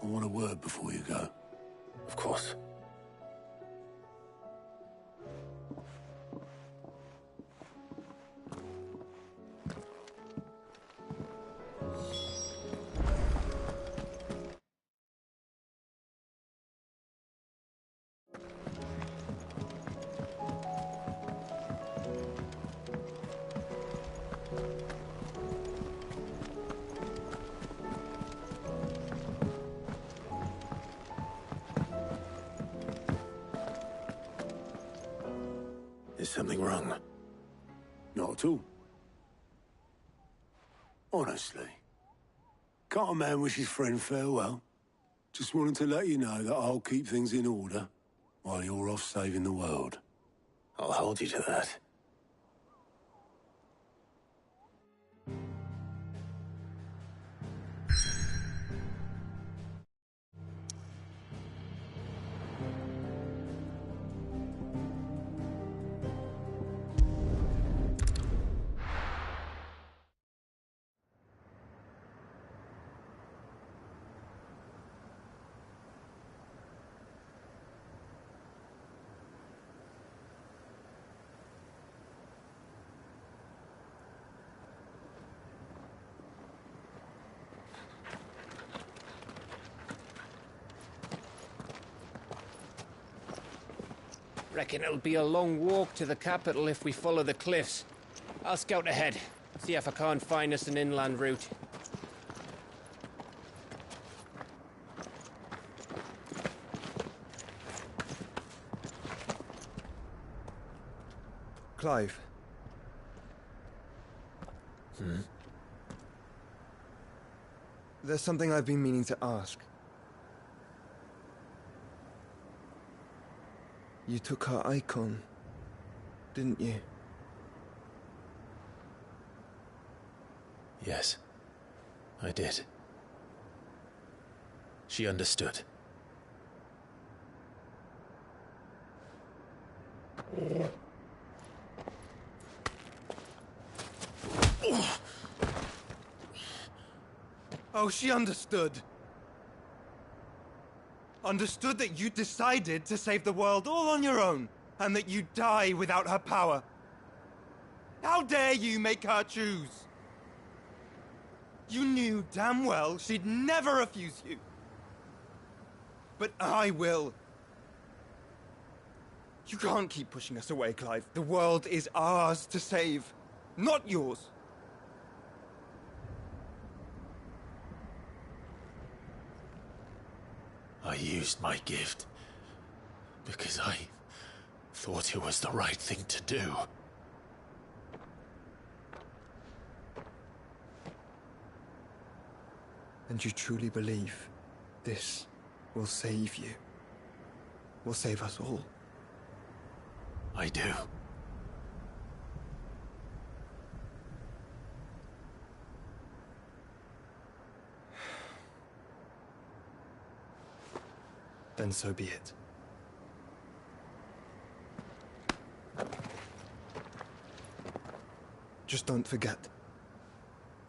I want a word before you go. Of course. Is something wrong? Not at all. Honestly. Can't a man wish his friend farewell? Just wanted to let you know that I'll keep things in order while you're off saving the world. I'll hold you to that. Reckon it'll be a long walk to the capital if we follow the cliffs. I'll scout ahead, see if I can't find us an inland route. Clive. There's something I've been meaning to ask. You took her icon, didn't you? Yes, I did. She understood. Oh, she understood. Understood that you decided to save the world all on your own, and that you'd die without her power. How dare you make her choose? You knew damn well she'd never refuse you. But I will. You can't keep pushing us away, Clive. The world is ours to save, not yours. I used my gift because I thought it was the right thing to do. And you truly believe this will save you? Will save us all? I do. Then so be it. Just don't forget,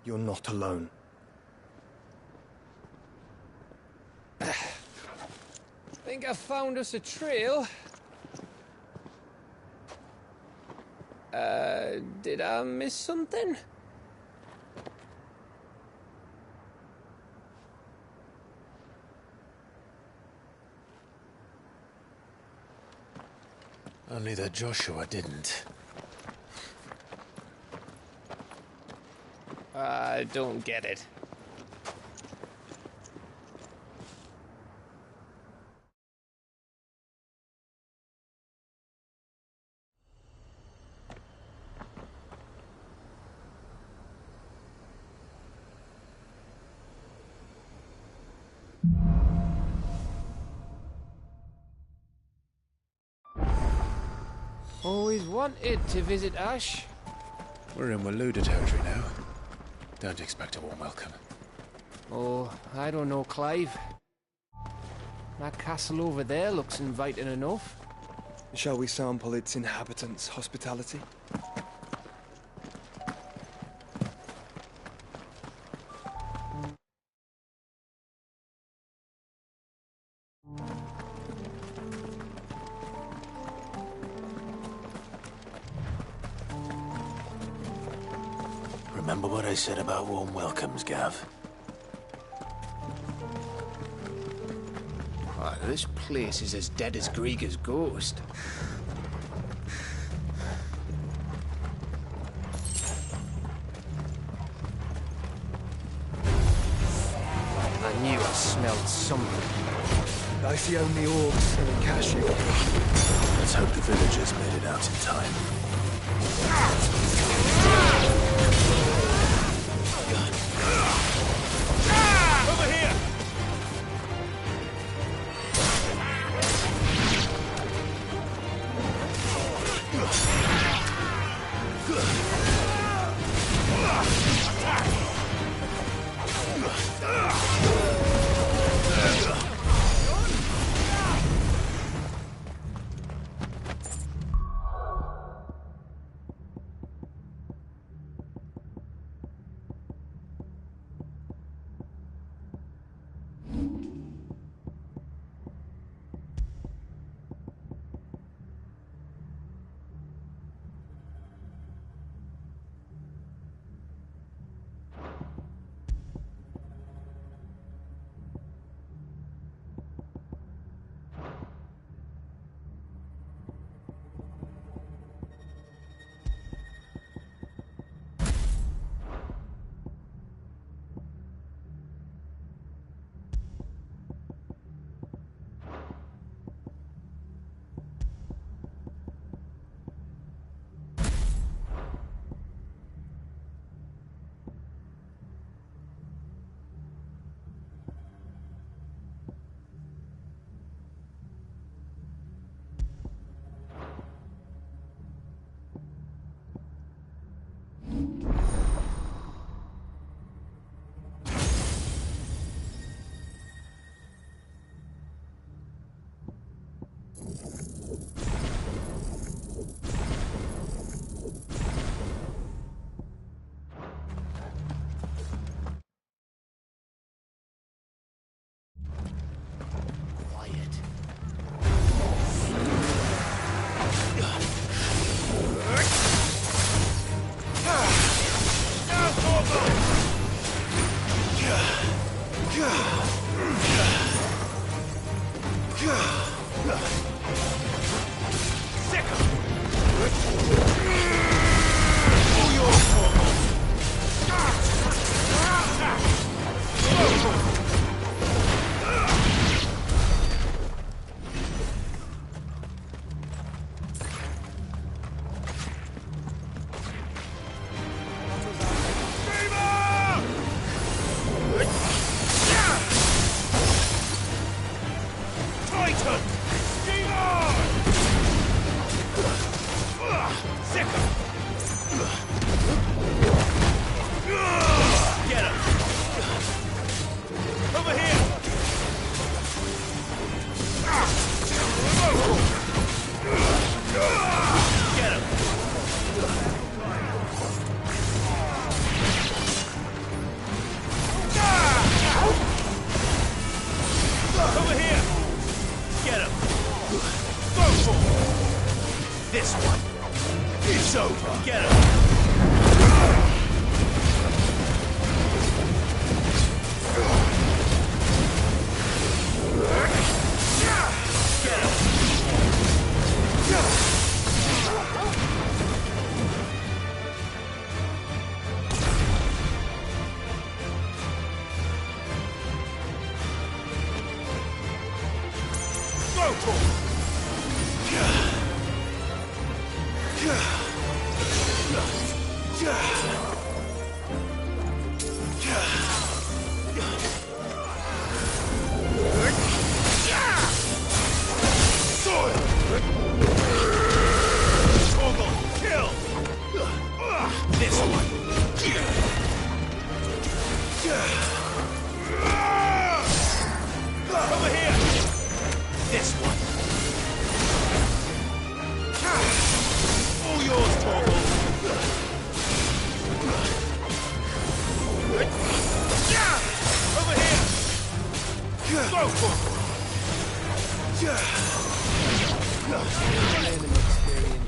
you're not alone. Think I found us a trail. Did I miss something? Only that Joshua didn't. I don't get it. Always wanted to visit Ash. We're in Waluda territory now. Don't expect a warm welcome. Oh, I don't know, Clive. That castle over there looks inviting enough. Shall we sample its inhabitants' hospitality? Remember what I said about warm welcomes, Gav? Oh, this place is as dead as Grieger's ghost. I knew I smelled something. I see only orcs and caching. Let's hope the villagers made it out in time. Over here!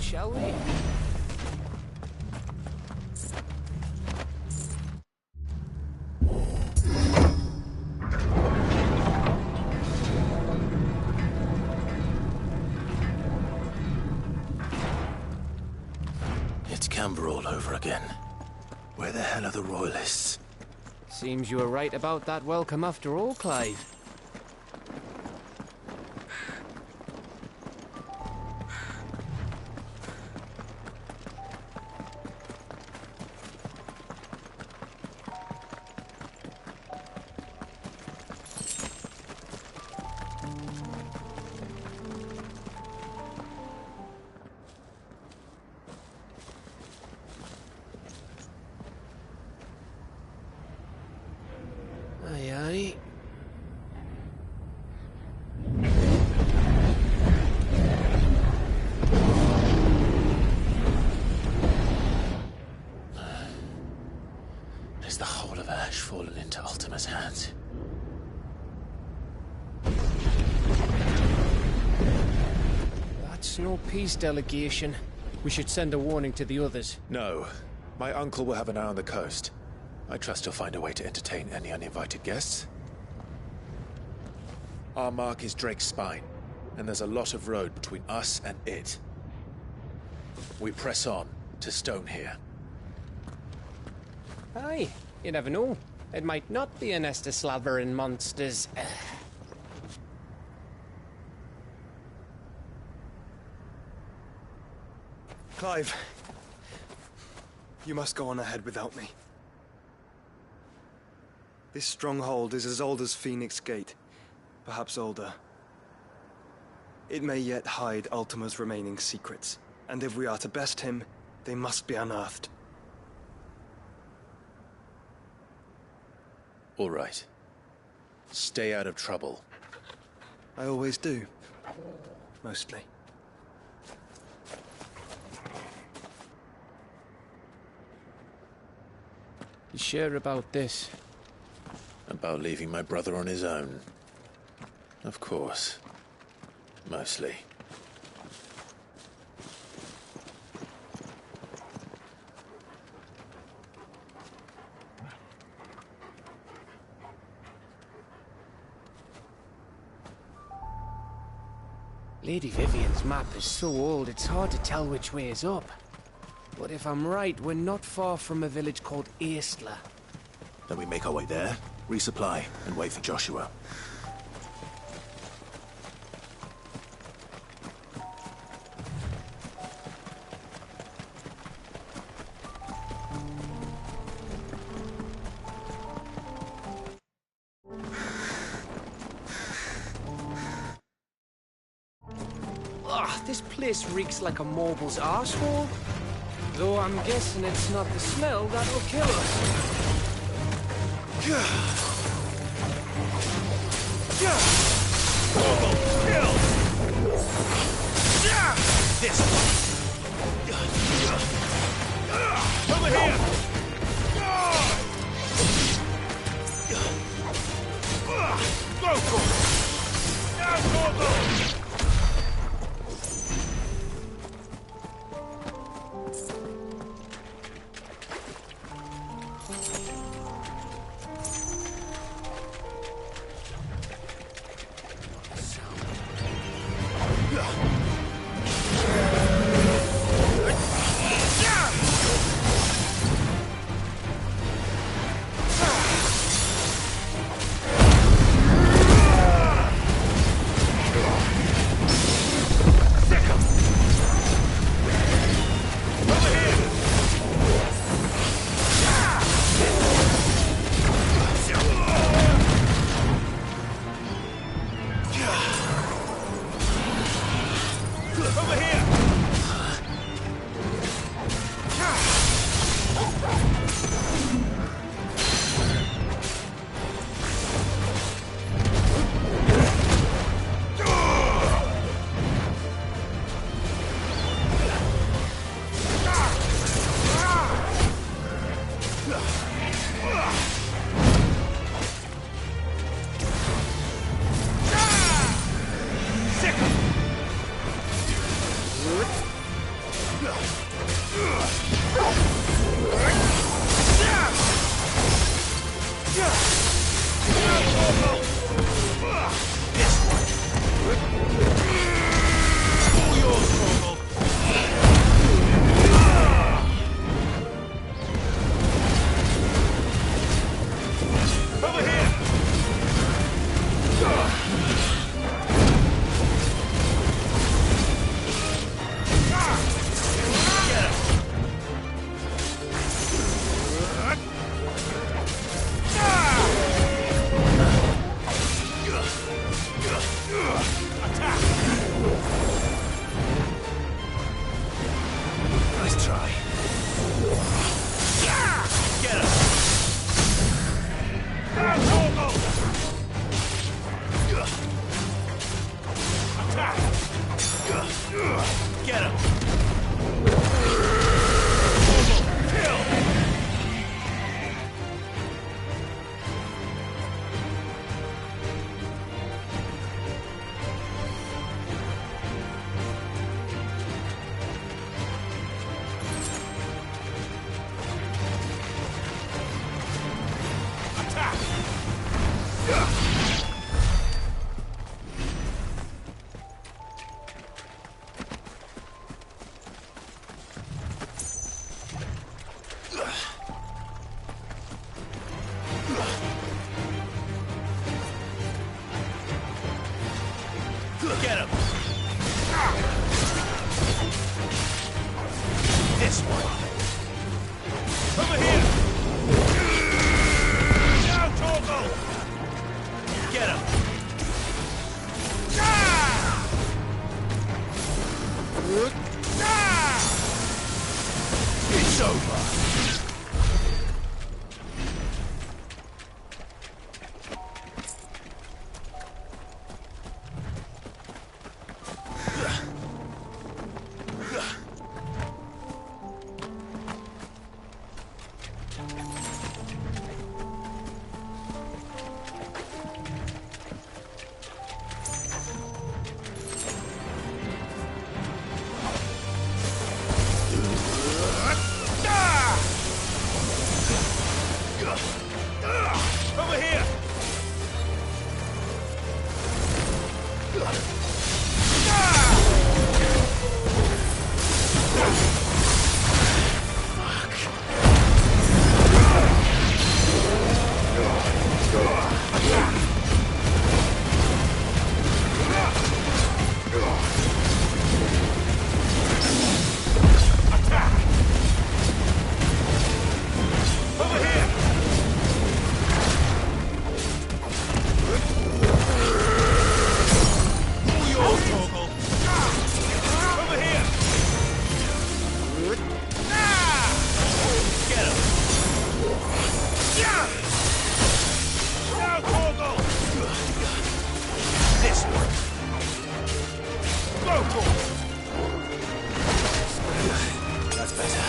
Shall we? It's Canberra all over again. Where the hell are the Royalists? Seems you were right about that welcome after all, Clive. Aye, aye. Is the whole of Ash fallen into Ultima's hands? That's no peace delegation. We should send a warning to the others. No. My uncle will have an eye on the coast. I trust he'll find a way to entertain any uninvited guests. Our mark is Drake's Spine, and there's a lot of road between us and it. We press on to Stone here. Aye, you never know. It might not be a nest of slavering monsters. Clive, you must go on ahead without me. This stronghold is as old as Phoenix Gate, perhaps older. It may yet hide Ultima's remaining secrets, and if we are to best him, they must be unearthed. All right. Stay out of trouble. I always do. Mostly. You sure about this? About leaving my brother on his own. Of course. Mostly. Lady Vivian's map is so old it's hard to tell which way is up. But if I'm right, we're not far from a village called Eastla. Then we make our way there, resupply, and wait for Joshua. Ugh, this place reeks like a mobile's arsehole. Though I'm guessing it's not the smell that'll kill us. This one. Over here. Go for it. Now, Gorgo. Get him! This one! Over here! Now, Torgal! Get him! It's over! Over here! That's better.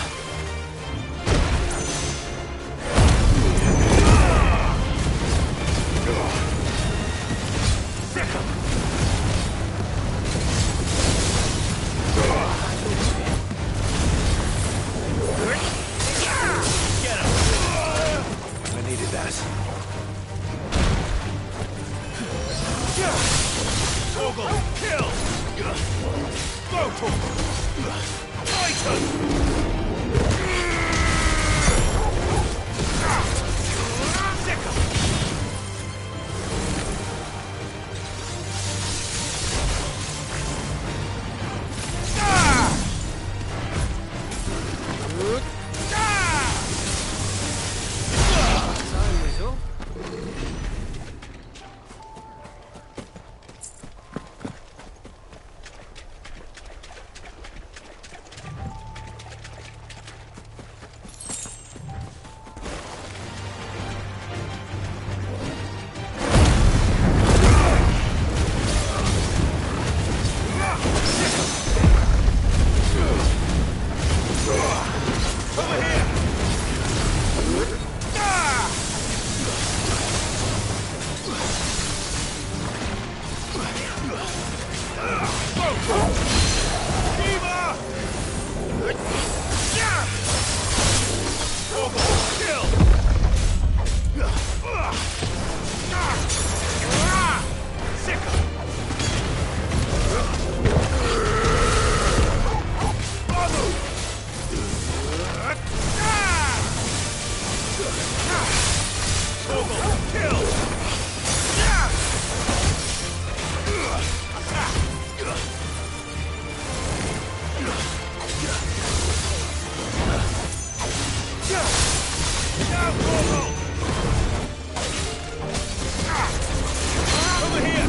Over here!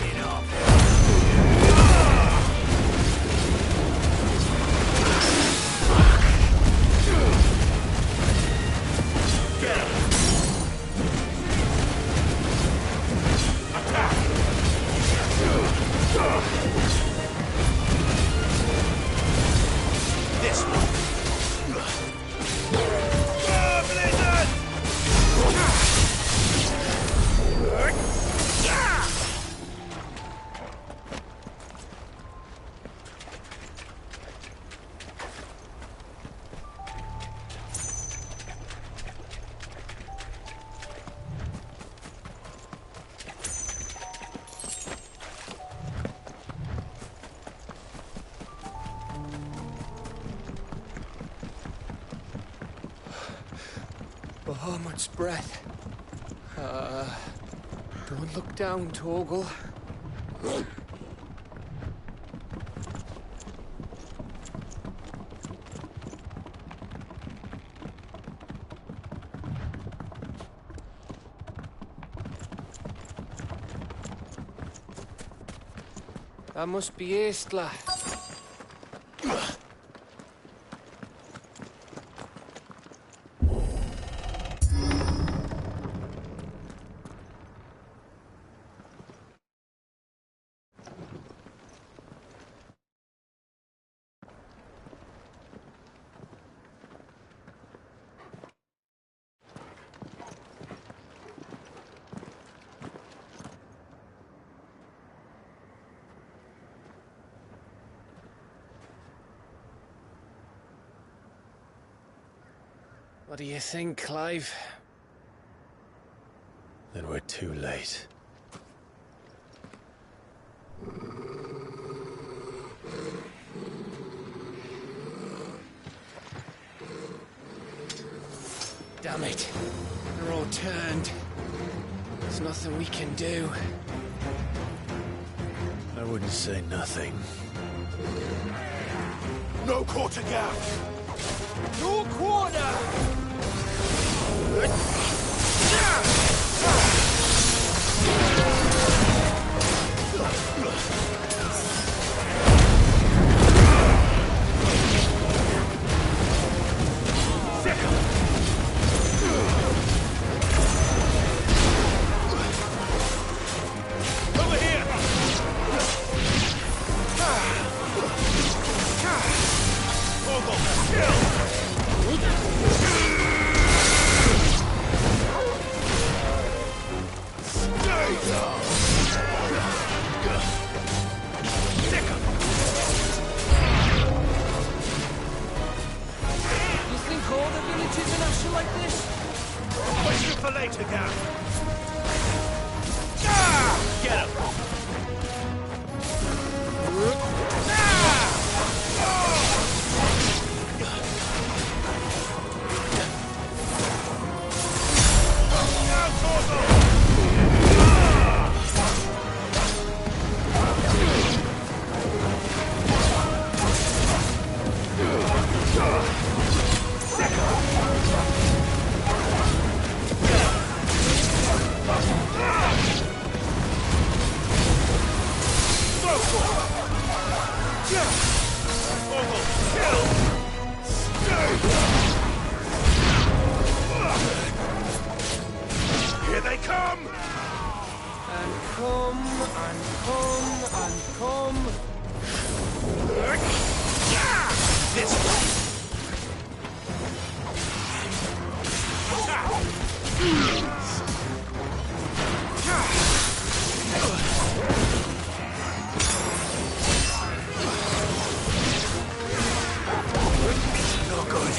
Get off! Get him! Attack! This one! Blizzard! Bahamut's breath. Don't look down, Torgal. That must be Aistla. What do you think, Clive? Then we're too late. Damn it. They're all turned. There's nothing we can do. I wouldn't say nothing. No quarter gap! No quarter! Over here! Torgal, still! You think all the villages in Asher like this? Question for later, Gav. Get him! Here they come! And come, and come, and come. This way! No good.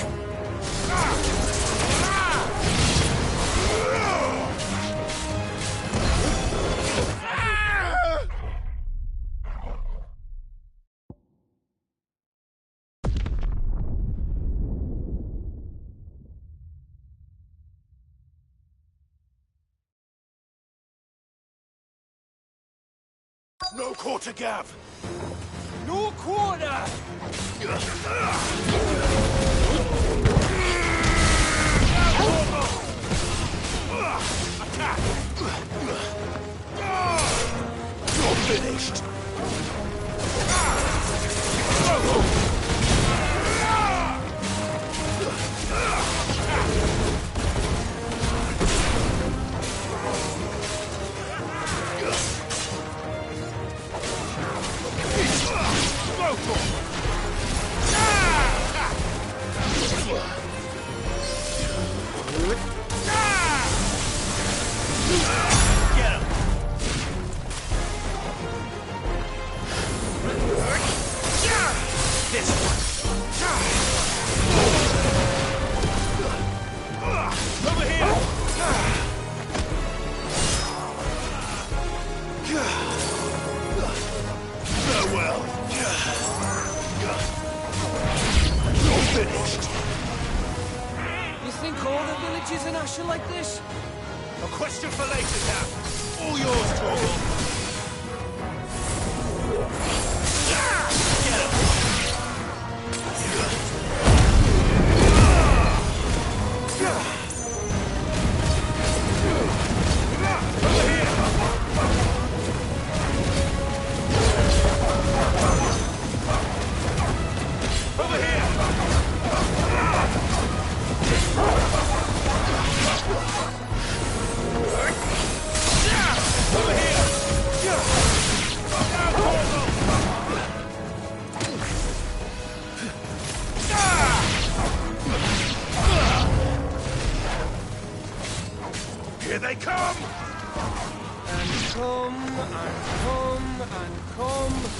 No quarter gap! No quarter! Finished. You think all the villages in Ash are like this? A question for later, Cap. All yours, Torgal. Here they come! And come, and come, and come.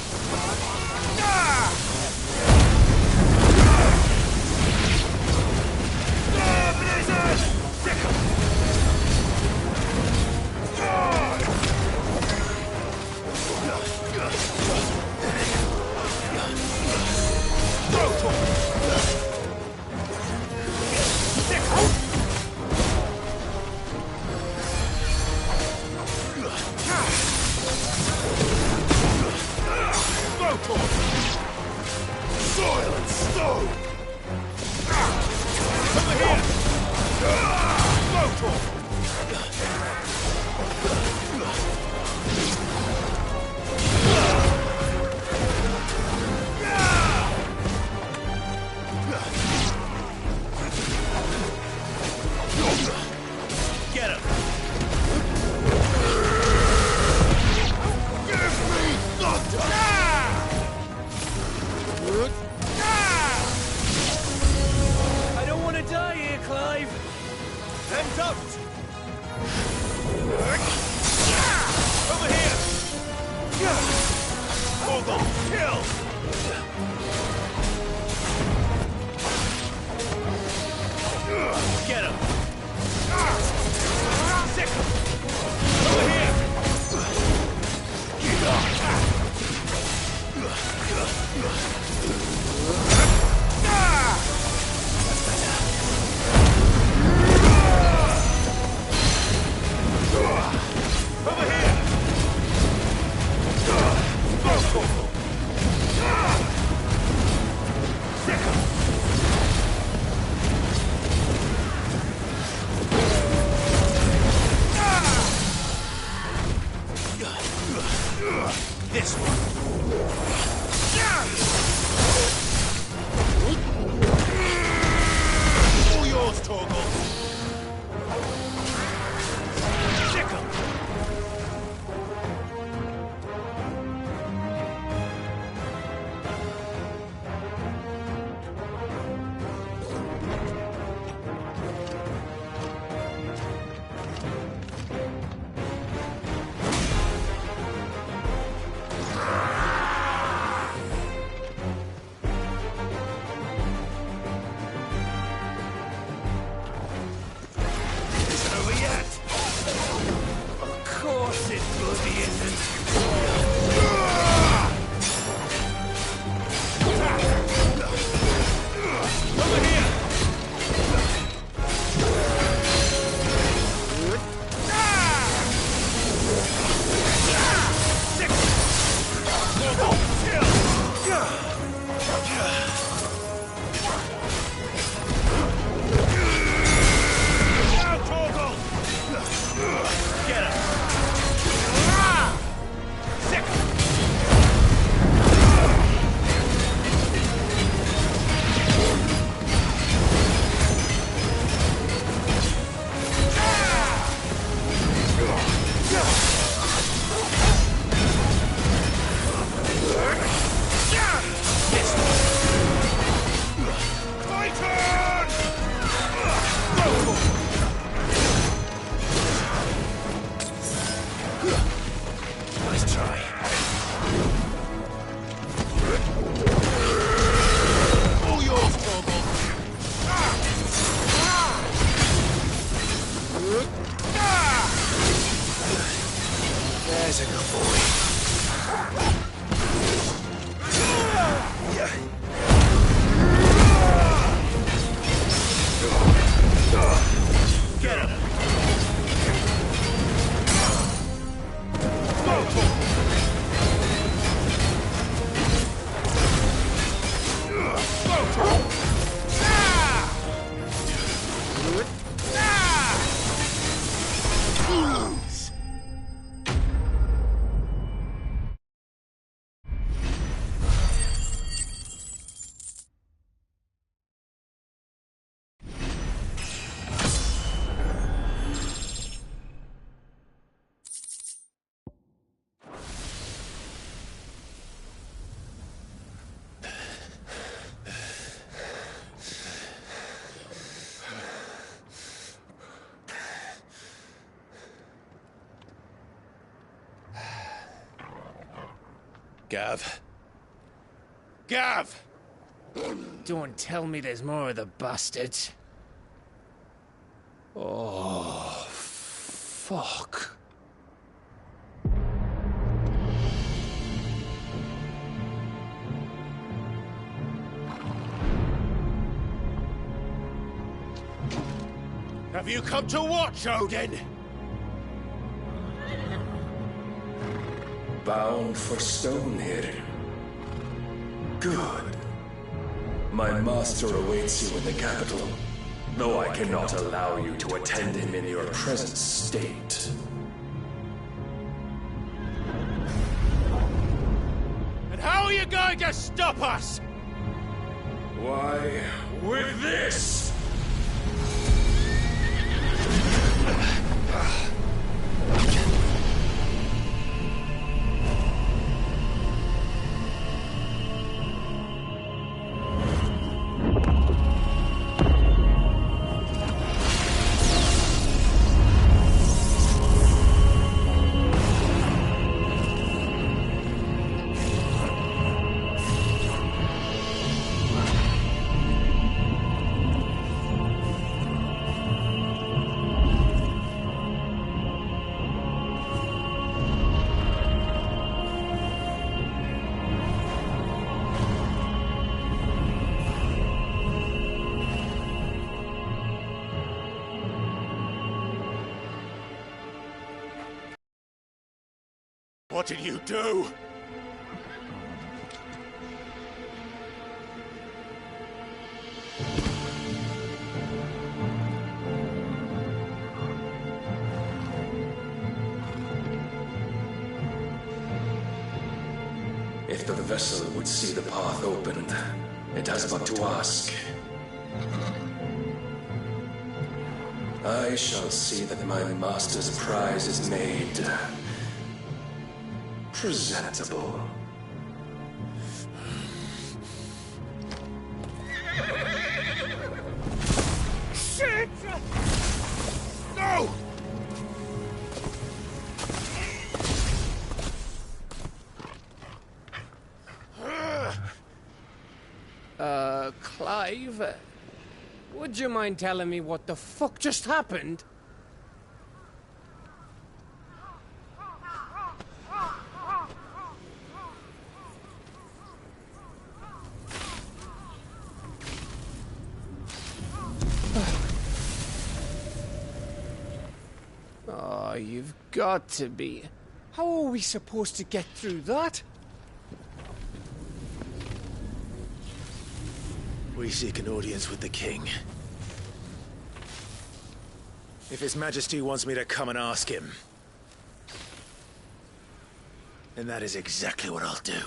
Gav. Gav! Don't tell me there's more of the bastards. Oh, fuck. Have you come to watch, Odin? Bound for Stonehill. Good. My master awaits you in the capital, though I cannot allow you to attend him in your present state. And how are you going to stop us? Why, with this! What did you do? If the vessel would see the path opened, it has but to ask. I shall see that my master's prize is made presentable. Shit! No! Clive? Would you mind telling me what the fuck just happened? Oh, you've got to be. How are we supposed to get through that? We seek an audience with the king. If His Majesty wants me to come and ask him, then that is exactly what I'll do.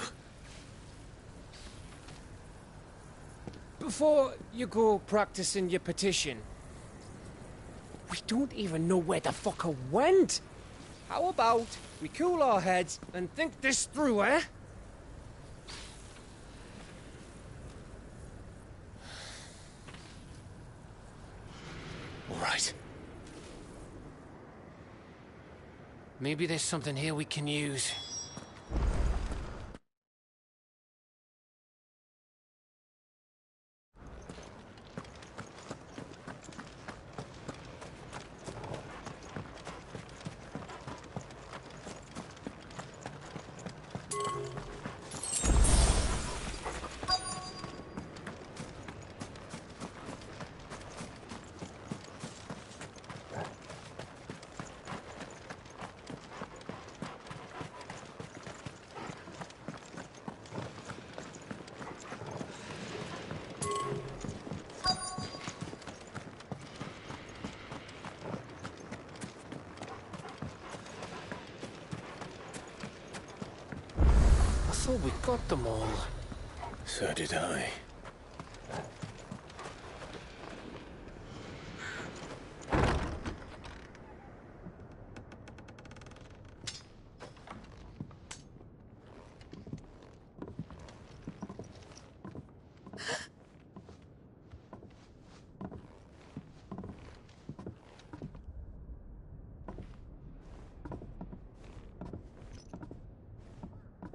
Before you go practicing your petition, we don't even know where the fucker went. How about we cool our heads and think this through, eh? All right. Maybe there's something here we can use. I thought we got them all. So did I.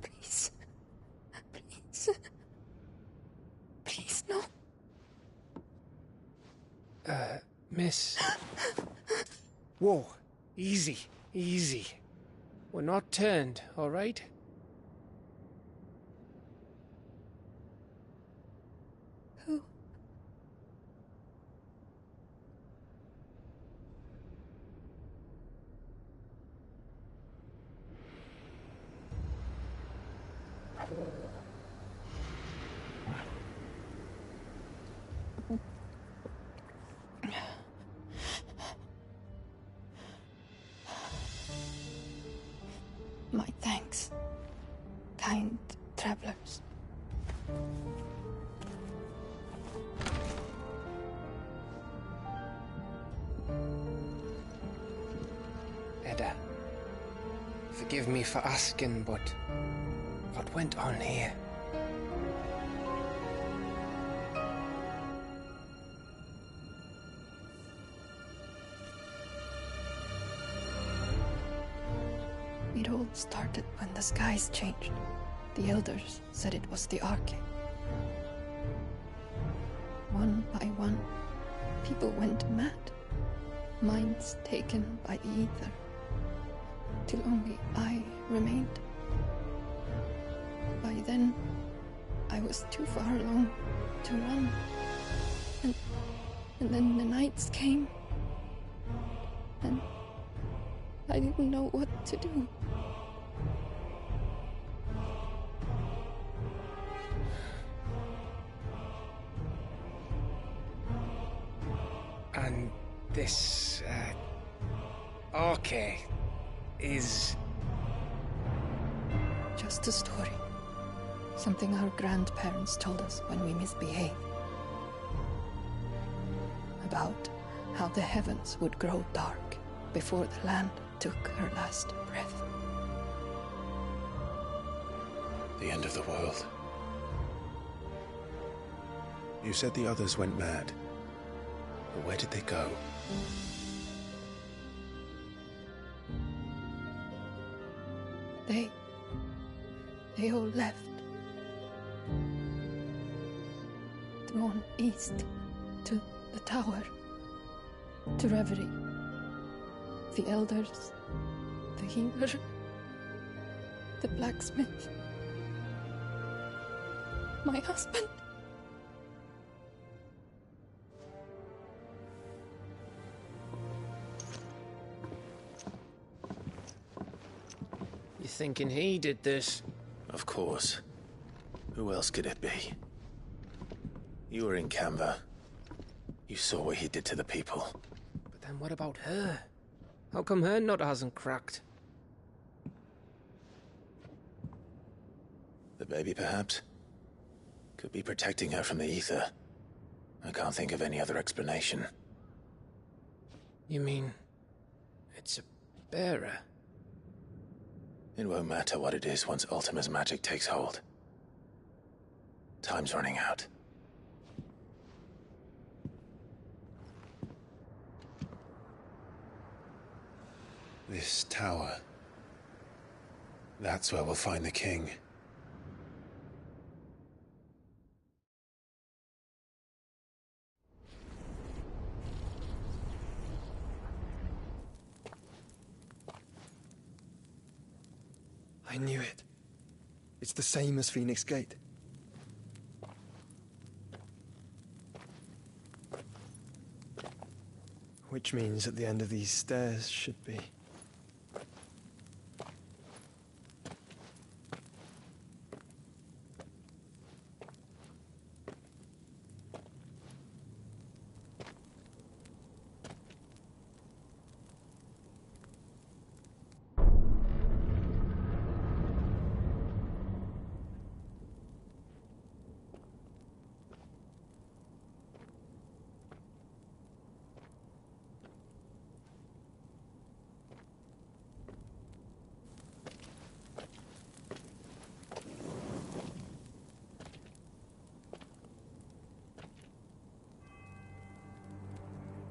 Please. Please, no. Miss. Whoa. Easy. Easy. We're not turned, all right? Who? My thanks, kind travelers. Edda, forgive me for asking, but what went on here? It all started when the skies changed. The elders said it was the Arche. One by one, people went mad. Minds taken by the ether. Till only I remained. By then, I was too far along to run. And then the nights came. And I didn't know what to do. And this, Arche is... Just a story. Something our grandparents told us when we misbehaved. About how the heavens would grow dark before the land took her last breath. The end of the world. You said the others went mad. But where did they go? They all left. Gone east to the tower, to Reverie. The elders, the healer, the blacksmith, my husband. You thinking he did this? Of course. Who else could it be? You were in Canva. You saw what he did to the people. But then what about her? How come her nut hasn't cracked? The baby, perhaps? Could be protecting her from the ether. I can't think of any other explanation. You mean... it's a bearer? It won't matter what it is once Ultima's magic takes hold. Time's running out. This tower. That's where we'll find the king. I knew it. It's the same as Phoenix Gate. Which means at the end of these stairs should be...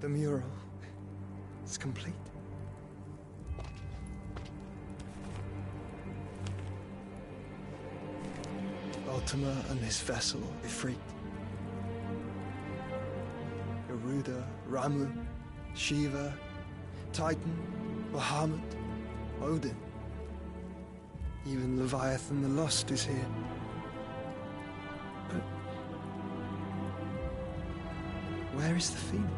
The mural is complete. Ultima and his vessel, Ifrit, Garuda, Ramu, Shiva, Titan, Bahamut, Odin. Even Leviathan the Lost is here. But where is the Phoenix?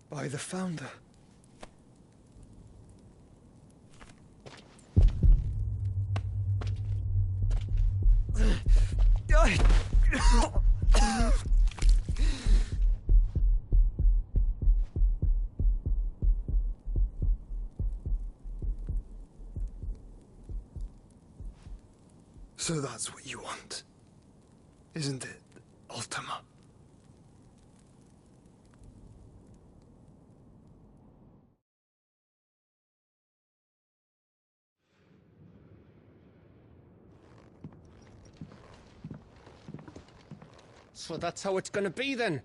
By the Founder. So that's what you want, isn't it, Ultima? So that's how it's gonna be then?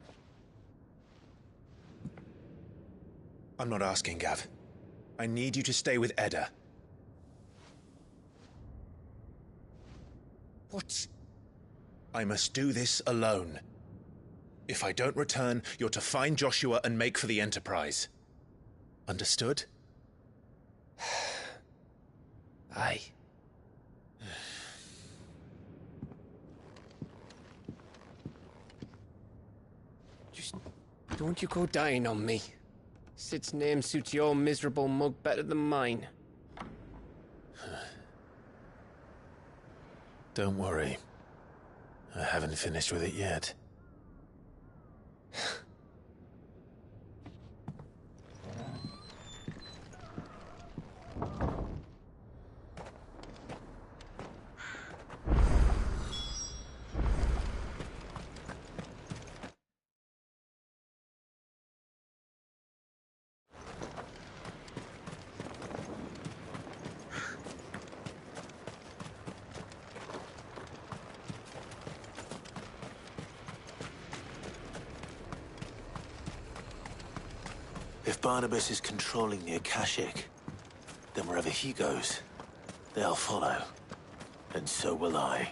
I'm not asking, Gav. I need you to stay with Edda. What? I must do this alone. If I don't return, you're to find Joshua and make for the Enterprise. Understood? Aye. Just don't you go dying on me. Sid's name suits your miserable mug better than mine. Don't worry. I haven't finished with it yet. If Barnabas is controlling the Akashic, then wherever he goes, they'll follow. And so will I.